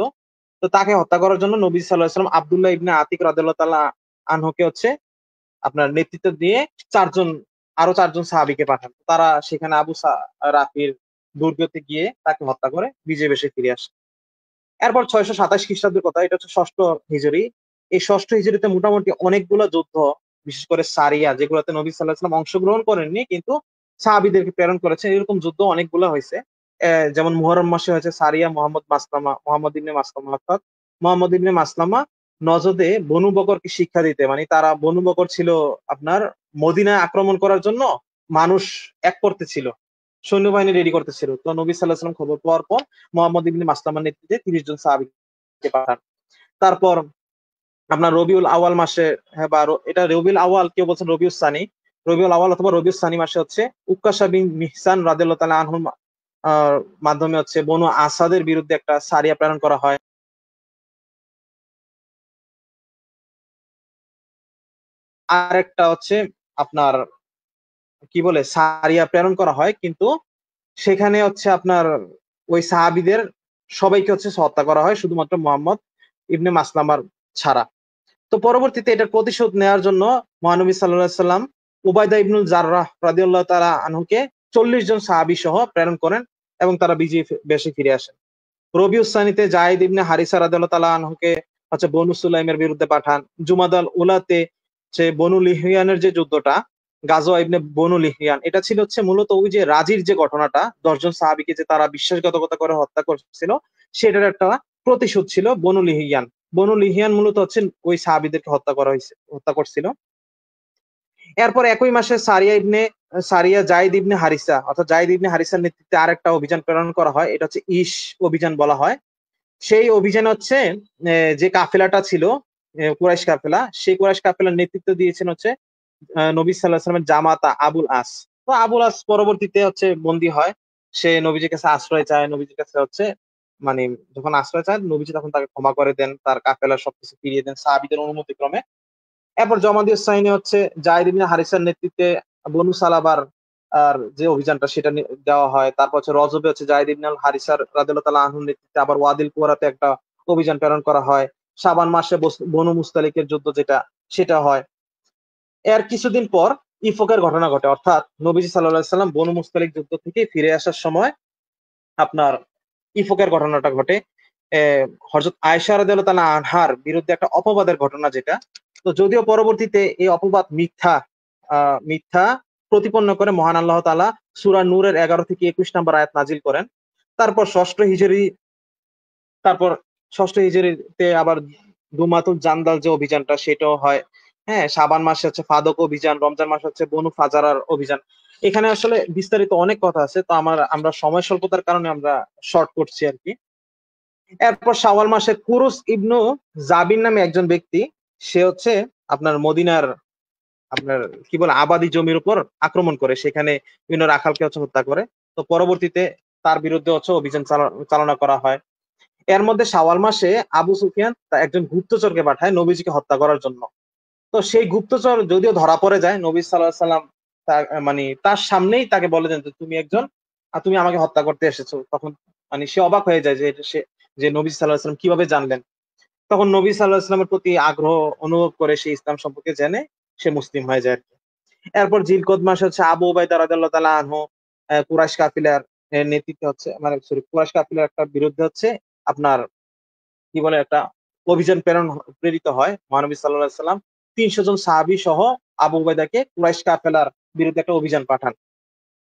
তো তাকে হত্যা করার জন্য নবী সাল্লাল্লাহু আলাইহি ওয়াসাল্লাম আব্দুল্লাহ ইবনে আতিক রাদিয়াল্লাহু তাআলা আনহুকে হচ্ছে আপনার নেতৃত্ব দিয়ে আরো চারজন সাহাবীকে পাঠান। তারা সেখানে রাফির দুর্গতে গিয়ে তাকে হত্যা করে বিজয় বেশে ফিরে আসে। এরপর ৬২৭ খ্রিস্টাব্দের কথা, এটা হচ্ছে ষষ্ঠ হিজরি। এই ষষ্ঠ হিজরিতে মোটামুটি অনেকগুলো যুদ্ধ, বিশেষ করে সারিয়া, যেগুলোতে নবী সাল্লাল্লাহু আলাইহি ওয়াসাল্লাম অংশগ্রহণ করেননি কিন্তু সাহাবীদেরকে প্রেরণ করেছেন, এরকম যুদ্ধ অনেকগুলো হয়েছে। যেমন মুহররম মাসে হয়েছে সারিয়া মুহাম্মদ ইবনে মাসলামা, অর্থাৎ মুহাম্মদ ইবনে মাসলামা নজদে বনু বকরকে শিক্ষা দিতে, মানে তারা বনু বকর ছিল আপনার মদিনায় আক্রমণ করার জন্য মানুষ এক করতেছিল, সৈন্যবাহিনী রেডি করতেছিল। তো নবী সাল্লাল্লাহু আলাইহি ওয়াসাল্লাম খবর পাওয়ার পর মুহাম্মদ ইবনে মাসলামার নেতৃত্বে ৩০ জন সাহাবীকে পাঠান। তারপর আপনার রবিউল আউয়াল মাসে, হ্যাঁ বা এটা রবিউল আউয়াল, কেউ বলছেন রবিউস সানি, রবিউল আউয়াল অথবা রবিউস সানি মাসে হচ্ছে উকাশা বিন মিহসান রাদিয়াল্লাহু তাআলা আনহুর মাধ্যমে হচ্ছে বনু আসাদের বিরুদ্ধে একটা সারিয়া প্রেরণ করা হয়। আরেকটা হচ্ছে আপনার কি বলে সারিয়া প্রেরণ করা হয়, কিন্তু সেখানে হচ্ছে আপনার ওই সাহাবীদের সবাইকে হচ্ছে হত্যা করা হয়, শুধুমাত্র মুহাম্মদ ইবনে মাসলামার ছাড়া। তো পরবর্তীতে এটার প্রতিশোধ নেওয়ার জন্য মহানবী সাল্লাল্লাহু আলাইহি সাল্লাম উবাইদা ইবনুল জাররাহ রাদিয়াল্লাহু তাআলা আনহুকে ৪০ জন সাহাবী সহ প্রেরণ করেন এবং তারা বিজয়ী বেশে ফিরে আসেন। রবিউস সানিতে জায়েদ ইবনে হারিসা রাদিয়াল্লাহু তাআলা আনহুকে হচ্ছে বনু সুলাইমের বিরুদ্ধে পাঠান। জুমাদাল উলাতে যে বনু লিহিয়ানের যে যুদ্ধটা, গাজওয়া ইবনে বনু লিহিয়ান, এটা ছিল হচ্ছে মূলত ওই যে রাজির যে ঘটনাটা, ১০ জন সাহাবীকে যে তারা বিশ্বাসঘাতকতা করে হত্যা করছিল, সেটার একটা প্রতিশোধ ছিল বনু লিহিয়ান। বনু লিহিয়ান মূলত হচ্ছে ওই সাহাবীদেরকে হত্যা করছিল। এরপর একই মাসে সারিয়া জাইদ ইবনে হারিসা, অর্থাৎ জাইদ ইবনে হারিসার নেতৃত্বে আরেকটা অভিযান প্রেরণ করা হয়। এটা হচ্ছে অভিযান বলা হয়। সেই অভিযানে হচ্ছে যে কাফেলাটা ছিল, কুরাইশ কাফেলা, সেই কুরাইশ কাফেলার নেতৃত্ব দিয়েছেন হচ্ছে নবী সাল্লাল্লাহু আলাইহি ওয়াসাল্লামের জামাতা আবুল আস। তো আবুল আস পরবর্তীতে হচ্ছে বন্দী হয়। সে নবীজির কাছে আশ্রয় চায়। নবীজির কাছে হচ্ছে মানে যখন আশ্রয় চায়, নবীজি তখন তাকে ক্ষমা করে দেন। তার কাফেলার সবকিছু ফিরিয়ে দেন সাহাবীদের অনুমতি ক্রমে। এরপর জমাদিউস সাইনে হচ্ছে জায়েদ ইবনে হারিসার নেতৃত্বে বনু সালাবার আর যে অভিযানটা সেটা দেওয়া হয়। তারপর হচ্ছে রজবে হচ্ছে জায়েদ ইবনে আল হারিসার রাদিয়াল্লাহু তাআলা আনহুর নেতৃত্বে আবার ওয়াদিল কুরাতে একটা অভিযান প্রেরণ করা হয়। শাবান মাসে বনু মুস্তালিকের যুদ্ধ যেটা, সেটা হয়। এর কিছুদিন পর ইফকের ঘটনা ঘটে, অর্থাৎ নবীজি সাল্লাল্লাহু আলাইহি সাল্লাম বনু মুস্তালিক যুদ্ধ থেকে ফিরে আসার সময় আপনার ইফকের ঘটনাটা ঘটে। হযরত আয়েশা রাদিয়াল্লাহু তাআলা আনহার বিরুদ্ধে একটা অপবাদের ঘটনা যেটা। তো যদিও পরবর্তীতে এই অপবাদ মিথ্যা প্রতিপন্ন করে মহান আল্লাহ তাআলা সূরা নূরের ১১ থেকে ২১ নম্বর আয়াত নাজিল করেন। তারপর তারপর ষষ্ঠ হিজরীতে আবার দুমাতুল জান্দাল যে অভিযানটা সেটাও হয়। হ্যাঁ, শাবান মাসে হচ্ছে ফাদক অভিযান, রমজান মাসে হচ্ছে বনু ফাজারার অভিযান। এখানে আসলে বিস্তারিত অনেক কথা আছে, তো আমরা সময় স্বল্পতার কারণে আমরা শর্ট করছি আর কি। এরপর শাওয়াল মাসে কুরুস ইবনু জাবির নামে একজন ব্যক্তি, সে হচ্ছে আপনার মদিনার আপনার কি বলে আবাদি জমির উপর আক্রমণ করে, সেখানে বিভিন্ন রাখালকে হচ্ছে হত্যা করে। তো পরবর্তীতে তার বিরুদ্ধে হচ্ছে অভিযান চালনা করা হয়। এর মধ্যে শাওয়াল মাসে আবু সুফিয়ান একজন গুপ্তচরকে পাঠায় নবীজিকে হত্যা করার জন্য। তো সেই গুপ্তচর যদিও ধরা পড়ে যায়, নবী সাল্লাল্লাহু আলাইহি সাল্লাম মানে তার সামনেই তাকে বলে দেন যে তুমি একজন, তুমি আমাকে হত্যা করতে এসেছো। তখন মানে সে অবাক হয়ে যায় যে যে নবী সাল্লাল্লাহু আলাইহি সাল্লাম কিভাবে জানলেন। তখন নবী সাল্লাল্লাহু আলাইহি সাল্লামের প্রতি আগ্রহ অনুভব করে সে ইসলাম সম্পর্কে জেনে সে মুসলিম হয়ে যায়। এরপর জিলকদ মাসে হচ্ছে আবু উবাইদা রাদিয়াল্লাহু তাআলা আনহু কুরাইশ কাফিলার নেতৃত্বে হচ্ছে মানে সরি কুরাইশ কাফিলার একটা বিরুদ্ধে হচ্ছে আপনার কি বলে একটা অভিযান প্রেরিত হয়। মহানবী সাল্লাল্লাহু আলাইহি সাল্লাম ৩০০ জন সাহাবী সহ আবু উবাইদাকে কুরাইশ কাফেলার বিরুদ্ধে একটা অভিযান পাঠান।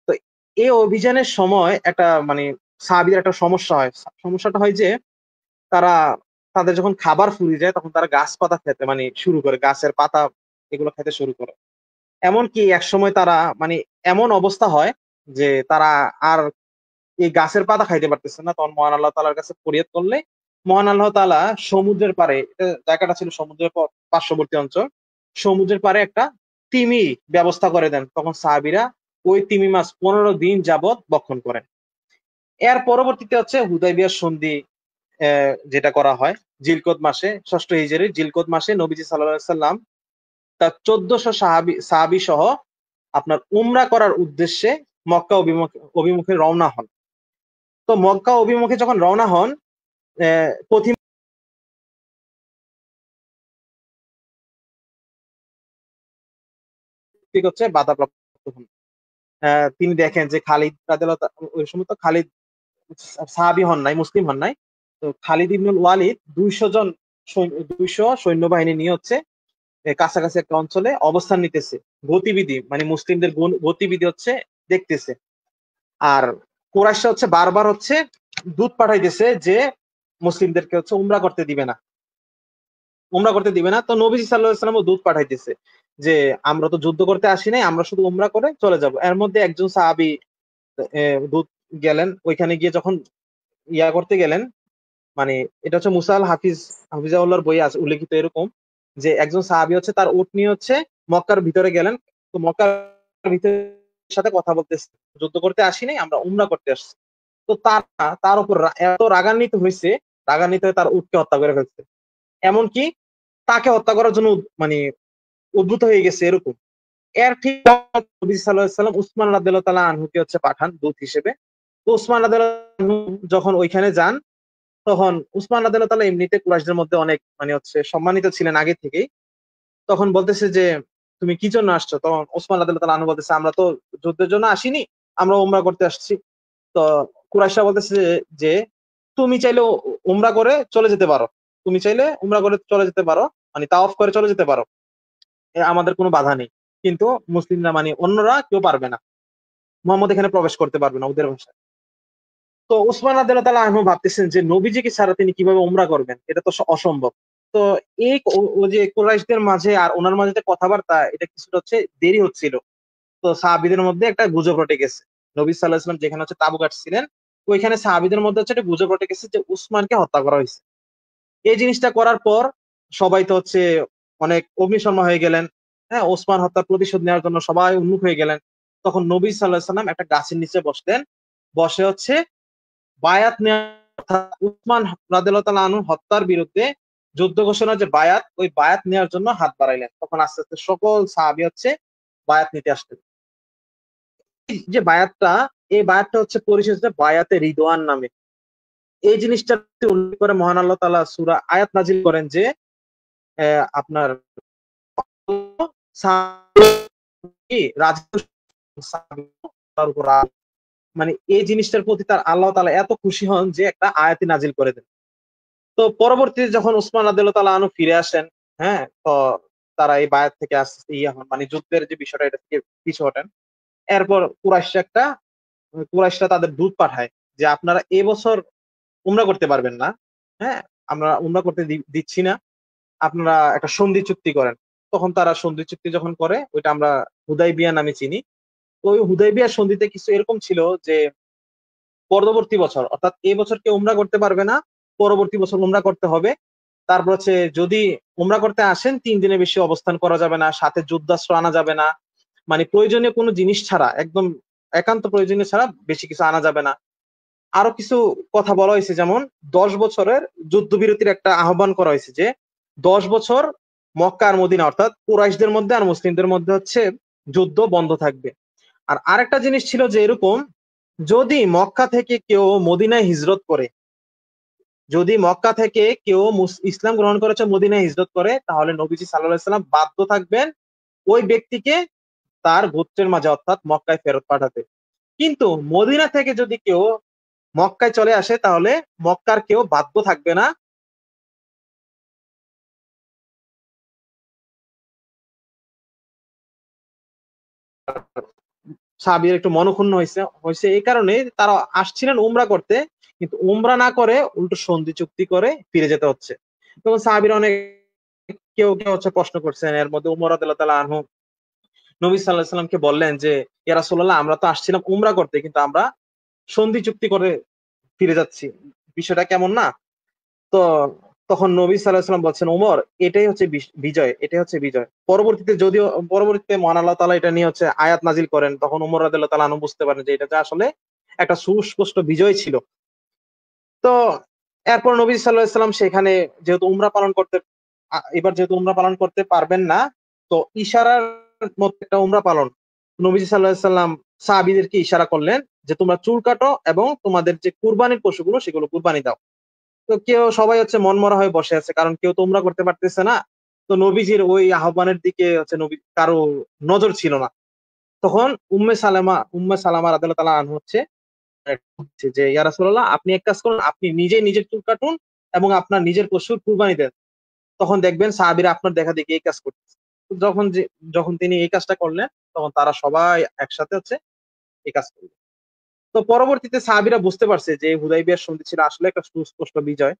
তো এই অভিযানের সময় একটা মানে সাহাবীদের একটা সমস্যা হয়। সমস্যাটা হয় যে তারা তাদের যখন খাবার ফুরিয়ে যায় তখন তারা গাছ-পাতা খেতে মানে শুরু করে। গাছের পাতা এগুলো খেতে শুরু করে। এমনকি একসময় তারা মানে এমন অবস্থা হয় যে তারা আর এই গাছের পাতা খাইতে পারতেছে না। তখন মহান আল্লাহ তাআলার কাছে ফরিয়াদ করলে মহান আল্লাহ তাআলা সমুদ্রের পাড়ে, জায়গাটা ছিল সমুদ্রের পার্শ্ববর্তী অঞ্চল। সমুদ্রের পাড়ে একটা তিমি ব্যবস্থা করে দেন। তখন সাহাবীরা ওই তিমি মাছ ১৫ দিন যাবত ভক্ষণ করেন। এর পরবর্তীতে হচ্ছে হুদায়বিয়ার সন্ধি যেটা করা হয় জিলকদ মাসে, ষষ্ঠ হিজরির জিলকদ মাসে নবীজি সাল্লাল্লাহু আলাইহি সাল্লাম তার ১৪০০ সাহাবী সহ আপনার উমরা করার উদ্দেশ্যে মক্কা অভিমুখে রওনা হন। তো মক্কা অভিমুখে যখন রওনা হন, পথিমধ্যে হচ্ছে বাধাপ্রাপ্ত হন। তিনি দেখেন যে খালিদ রাদিয়াল্লাহু ওই সময় তো খালিদ সাহাবী হন নাই, মুসলিম হন নাই। তো খালিদ ইবনুল ওয়ালিদ ২০০ সৈন্যবাহিনী নিয়ে হচ্ছে কাছাকাছি একটা অঞ্চলে অবস্থান নিতেছে। গতিবিধি মানে মুসলিমদের গতিবিধি হচ্ছে দেখতেছে। আর কুরাইশরা হচ্ছে বারবার হচ্ছে দূত পাঠাইতেছে যে মুসলিমদেরকে হচ্ছে উমরা করতে দিবে না। তো নবীজি সাল্লাল্লাহু আলাইহি ওয়াসাল্লামও দূত পাঠাইতেছে যে আমরা তো যুদ্ধ করতে আসি নাই, আমরা শুধু উমরা করে চলে যাব। এর মধ্যে একজন সাহাবী দূত গেলেন, ওইখানে গিয়ে যখন করতে গেলেন, মানে এটা হচ্ছে মুসা আল হাফিজাউল্লাহর বইয়ে আছে উল্লেখিত এরকম যে একজন সাহাবী হচ্ছে তার উট নিয়ে হচ্ছে মক্কার ভিতরে গেলেন। তো মক্কার ভিতরে সাথে কথা বলতেছে, যুদ্ধ করতে আসি নাই, আমরা উমরা করতে আসছি। তো তার উপর এত রাগান্বিত হয়েছে, রাগান্বিত হয়ে তার উটকে হত্যা করে ফেলছে। এমনকি তাকে হত্যা করার জন্য মানে উদ্ভূত হয়ে গেছে এরকম। এর ঠিক নবী সাল্লাল্লাহু আলাইহি ওয়াসাল্লাম উসমান রাদিয়াল্লাহু তাআলা আনহুকে হচ্ছে পাঠান দূত হিসেবে। তো উসমান রাদিয়াল্লাহু আনহু যখন ওইখানে যান, তখন উসমান রাদিয়াল্লাহু তাআলা এমনিতে কুরাইশদের মধ্যে অনেক মানে হচ্ছে সম্মানিত ছিলেন আগে থেকেই। তখন বলতেছে যে তুমি কি জন্য আসছো? তখন উসমান রাদিয়াল্লাহু তাআলা আনহু বলতেছে আমরা তো যুদ্ধের জন্য আসিনি, আমরা উমরা করতে আসছি। তো কুরাইশরা বলতেছে যে তুমি চাইলে উমরা করে চলে যেতে পারো। তুমি চাইলে উমরা করে চলে যেতে পারো, মানে তাওয়াফ করে চলে যেতে পারো। আমাদের কোনো বাধা নেই, কিন্তু মুসলিমরা মানে অন্যরা কেউ পারবে না, মোহাম্মদ এখানে প্রবেশ করতে পারবে না ওদের ভাষায়। তো উসমান রাদিয়াল্লাহু তাআলা আনহু ভাবতেছেন যে নবীজিকে ছাড়া তিনি কিভাবে উমরা করবেন, এটা তো অসম্ভব। তো এই ও যে কুরাইশদের মাঝে আর ওনার মাঝে যে কথাবার্তা, এটা কিছুটা হচ্ছে দেরি হচ্ছিল। তো সাহাবীদের মধ্যে একটা গুজব রটে গেছে, নবী সাল্লাল্লাহু আলাইহি ওয়াসাল্লাম যেখানে হচ্ছে তাবু কাটছিলেন, ওইখানে সাহাবীদের মধ্যে হচ্ছে একটা গুজব রটে গেছে যে উসমানকে হত্যা করা হয়েছে। এই জিনিসটা করার পর সবাই তো হচ্ছে অনেক অগ্নিশর্মা হয়ে গেলেন। হ্যাঁ, ওসমান হত্যার প্রতিশোধ নেওয়ার জন্য সবাই উন্মুখ হয়ে গেলেন। তখন নবী সাল্লাল্লাহু আলাইহি সাল্লাম একটা গাছের নিচে বসলেন, বসে হচ্ছে বায়াত নেওয়া, অর্থাৎ উসমান রাদিয়াল্লাহু তাআলা আনহু হত্যার বিরুদ্ধে যুদ্ধ ঘোষণার যে বায়াত, ওই বায়াত নেওয়ার জন্য হাত বাড়াইলেন। তখন আস্তে আস্তে সকল সাহাবী হচ্ছে বায়াত নিতে আসলেন। এই যে বায়াতটা, এই বায়াতটা হচ্ছে পরিচিত বায়াতে রিদওয়ান নামে। এই জিনিসটা উল্লেখ করে মহান আল্লাহ তাআলা সূরা আয়াত নাজিল করেন যে আপনার মানে এই জিনিসটার প্রতি তার আল্লাহ তাআলা এত খুশি হন যে একটা আয়াতি নাজিল করে দেন। তো পরবর্তীতে যখন উসমান রাদিয়াল্লাহু তাআলা আনহু ফিরে আসেন, হ্যাঁ, তো তারা এই বায়াত থেকে আস্তে আস্তে ইয়ে হন, মানে যুদ্ধের যে বিষয়টা, এটা থেকে পিছু হটেন। এরপর কুরাইশরা তাদের দূত পাঠায় যে আপনারা এবছর উমরা করতে পারবেন না, হ্যাঁ, আমরা উমরা করতে দিচ্ছি না, আপনারা একটা সন্ধি চুক্তি করেন। তখন তারা সন্ধি চুক্তি যখন করে, ওইটা আমরা হুদাইবিয়া নামে চিনি। তো ওই হুদাইবিয়া সন্ধিতে কিছু এরকম ছিল যে পরবর্তী বছর, অর্থাৎ এই বছর কেউ উমরা করতে পারবে না, পরবর্তী বছর উমরা করতে হবে। তারপর হচ্ছে যদি উমরা করতে আসেন 3 দিনের বেশি অবস্থান করা যাবে না, সাথে যুদ্ধাস্ত্র আনা যাবে না, মানে প্রয়োজনীয় কোনো জিনিস ছাড়া, একদম একান্ত প্রয়োজনীয় ছাড়া বেশি কিছু আনা যাবে না। আরো কিছু কথা বলা হয়েছে, যেমন 10 বছরের যুদ্ধবিরতির একটা আহ্বান করা হয়েছে যে 10 বছর মক্কা আর মদিনা, অর্থাৎ কুরাইশদের মধ্যে আর মুসলিমদের মধ্যে হচ্ছে যুদ্ধ বন্ধ থাকবে। আর আরেকটা জিনিস ছিল যে এরকম, যদি মক্কা থেকে কেউ মদিনায় হিজরত করে, যদি মক্কা থেকে কেউ ইসলাম গ্রহণ করেছে মদিনায় হিজরত করে, তাহলে নবীজি সাল্লাল্লাহু আলাইহি সাল্লাম বাধ্য থাকবেন ওই ব্যক্তিকে তার গোত্রের মাঝে, অর্থাৎ মক্কায় ফেরত পাঠাতে। কিন্তু মদিনা থেকে যদি কেউ মক্কায় চলে আসে, তাহলে মক্কার কেউ বাধ্য থাকবে না সাহাবীর একটু মনক্ষুণ্ণ হয়েছে হয়েছে এই কারণে তারা আসছিলেন উমরা করতে, কিন্তু উমরা না করে উল্টো সন্ধি চুক্তি করে ফিরে যেতে হচ্ছে। তখন সাহাবীরা অনেক, কেউ কেউ হচ্ছে প্রশ্ন করছেন, এর মধ্যে উমর রাদিয়াল্লাহু তাআলা আনহু নবী সাল্লাল্লাহু আলাইহি সাল্লামকে বললেন যে ইয়া রাসূলুল্লাহ, আমরা তো আসছিলাম উমরা করতে, কিন্তু আমরা সন্ধি চুক্তি করে ফিরে যাচ্ছি, বিষয়টা কেমন না? তো তখন নবী সাল্লাল্লাহু আলাইহি সাল্লাম বলছেন, ওমর, এটাই হচ্ছে বিজয়, এটাই হচ্ছে বিজয়। পরবর্তীতে মহান আল্লাহ তাআলা এটা নিয়ে হচ্ছে আয়াত নাজিল করেন, তখন ওমর রাদিয়াল্লাহু তাআলা আনহু বুঝতে পারেন যে এটা যে আসলে একটা সুস্পষ্ট বিজয় ছিল। তো এরপর নবী সাল্লাল্লাহু আলাইহি সাল্লাম সেখানে যেহেতু এবার যেহেতু উমরা পালন করতে পারবেন না, তো ইশারার মধ্যে একটা উমরা পালন, নবীজি সাল্লাল্লাহু আলাইহি সাল্লাম সাহাবীদেরকে ইশারা করলেন যে তোমরা চুল কাটো এবং তোমাদের যে কুরবানির পশুগুলো সেগুলো কুরবানি দাও। তো সবাই হচ্ছে মনমরা হয়ে বসে আছে, কারণ কেউ তো উমরা করতে পারতেছে না। তো নবীজির ওই আহ্বানের দিকে হচ্ছে নবী কারো নজর ছিল না। তখন উম্মে সালামা রাদিয়াল্লাহু তাআলা আনহা হচ্ছে যে ইয়া রাসূলুল্লাহ, আপনি এক কাজ করুন, আপনি নিজে নিজের চুল কাটুন এবং আপনার নিজের পশুর কুরবানি দেন, তখন দেখবেন সাহাবীরা আপনার দেখা দেখি এই কাজ করতেছে। তো যখন তিনি এই কাজটা করলেন, তখন তারা সবাই একসাথে হচ্ছে এই কাজ করলেন। তো পরবর্তীতে সাহাবীরা বুঝতে পারছে যে হুদাইবিয়ার সন্ধি ছিল আসলে একটা সুস্পষ্ট বিজয়।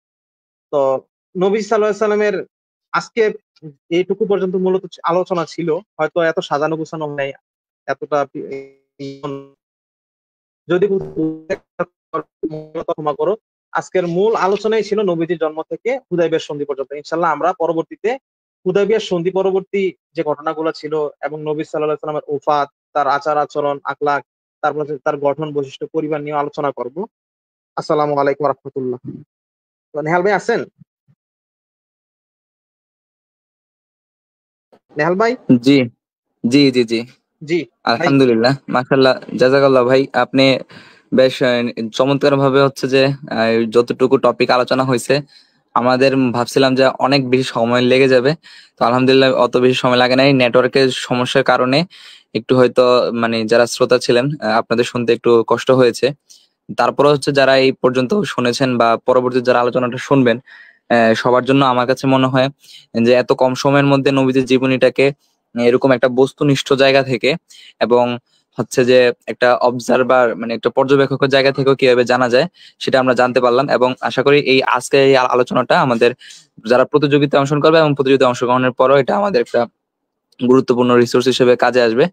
তো নবী সাল্লাল্লাহু আলাইহি সাল্লামের আজকে এইটুকু পর্যন্ত মূলত আলোচনা ছিল, হয়তো এত সাজানো গোছানো নাই, এতটা যদি ক্ষমা করো। আজকের মূল আলোচনাই ছিল নবীজির জন্ম থেকে হুদাইবিয়ার সন্ধি পর্যন্ত। ইনশাআল্লাহ আমরা পরবর্তীতে হুদাইবিয়ার সন্ধি পরবর্তী যে ঘটনাগুলো ছিল এবং নবী সাল্লাল্লাহু আলাইহি সাল্লামের ওফাত, তার আচার আচরণ, আখলাক, তারপর হচ্ছে তার গঠন বৈশিষ্ট্য, পরিবার নিয়ে আলোচনা করব। আসসালামু আলাইকুম ওয়া রাহমাতুল্লাহ। তো নেহাল ভাই আছেন? নেহাল ভাই? জি, জি, জি, জি। জি ভাই। আলহামদুলিল্লাহ, মাশাআল্লাহ, জাযাকাল্লাহ ভাই। আপনি বেশ চমৎকার ভাবে হচ্ছে যে যতটুকু টপিক আলোচনা হয়েছে, আমাদের ভাবছিলাম যে অনেক বেশি সময় লেগে যাবে, তো আলহামদুলিল্লাহ অত বেশি সময় লাগে নাই। নেটওয়ার্কের সমস্যার কারণে একটু হয়তো মানে যারা শ্রোতা ছিলেন আপনাদের শুনতে একটু কষ্ট হয়েছে। তারপরে হচ্ছে যারা এই পর্যন্ত শুনেছেন বা পরবর্তী যারা আলোচনাটা শুনবেন, সবার জন্য আমার কাছে মনে হয় যে এত কম সময়ের মধ্যে নবীজির জীবনীটাকে এরকম একটা বস্তুনিষ্ঠ জায়গা থেকে এবং হচ্ছে যে একটা অবজারভার মানে একটা পর্যবেক্ষকের জায়গা থেকেও কিভাবে জানা যায় সেটা আমরা জানতে পারলাম। এবং আশা করি এই আজকে এই আলোচনাটা আমাদের যারা প্রতিযোগিতায় অংশগ্রহণ করবে এবং প্রতিযোগিতায় অংশগ্রহণের পরও এটা আমাদের একটা গুরুত্বপূর্ণ রিসোর্স হিসেবে কাজে আসবে।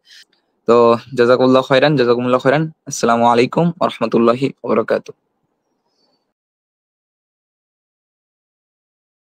তো জাযাকুমুল্লাহ খাইরান। আসসালামু আলাইকুম ওয়া রাহমাতুল্লাহি ওয়া বারাকাতুহু।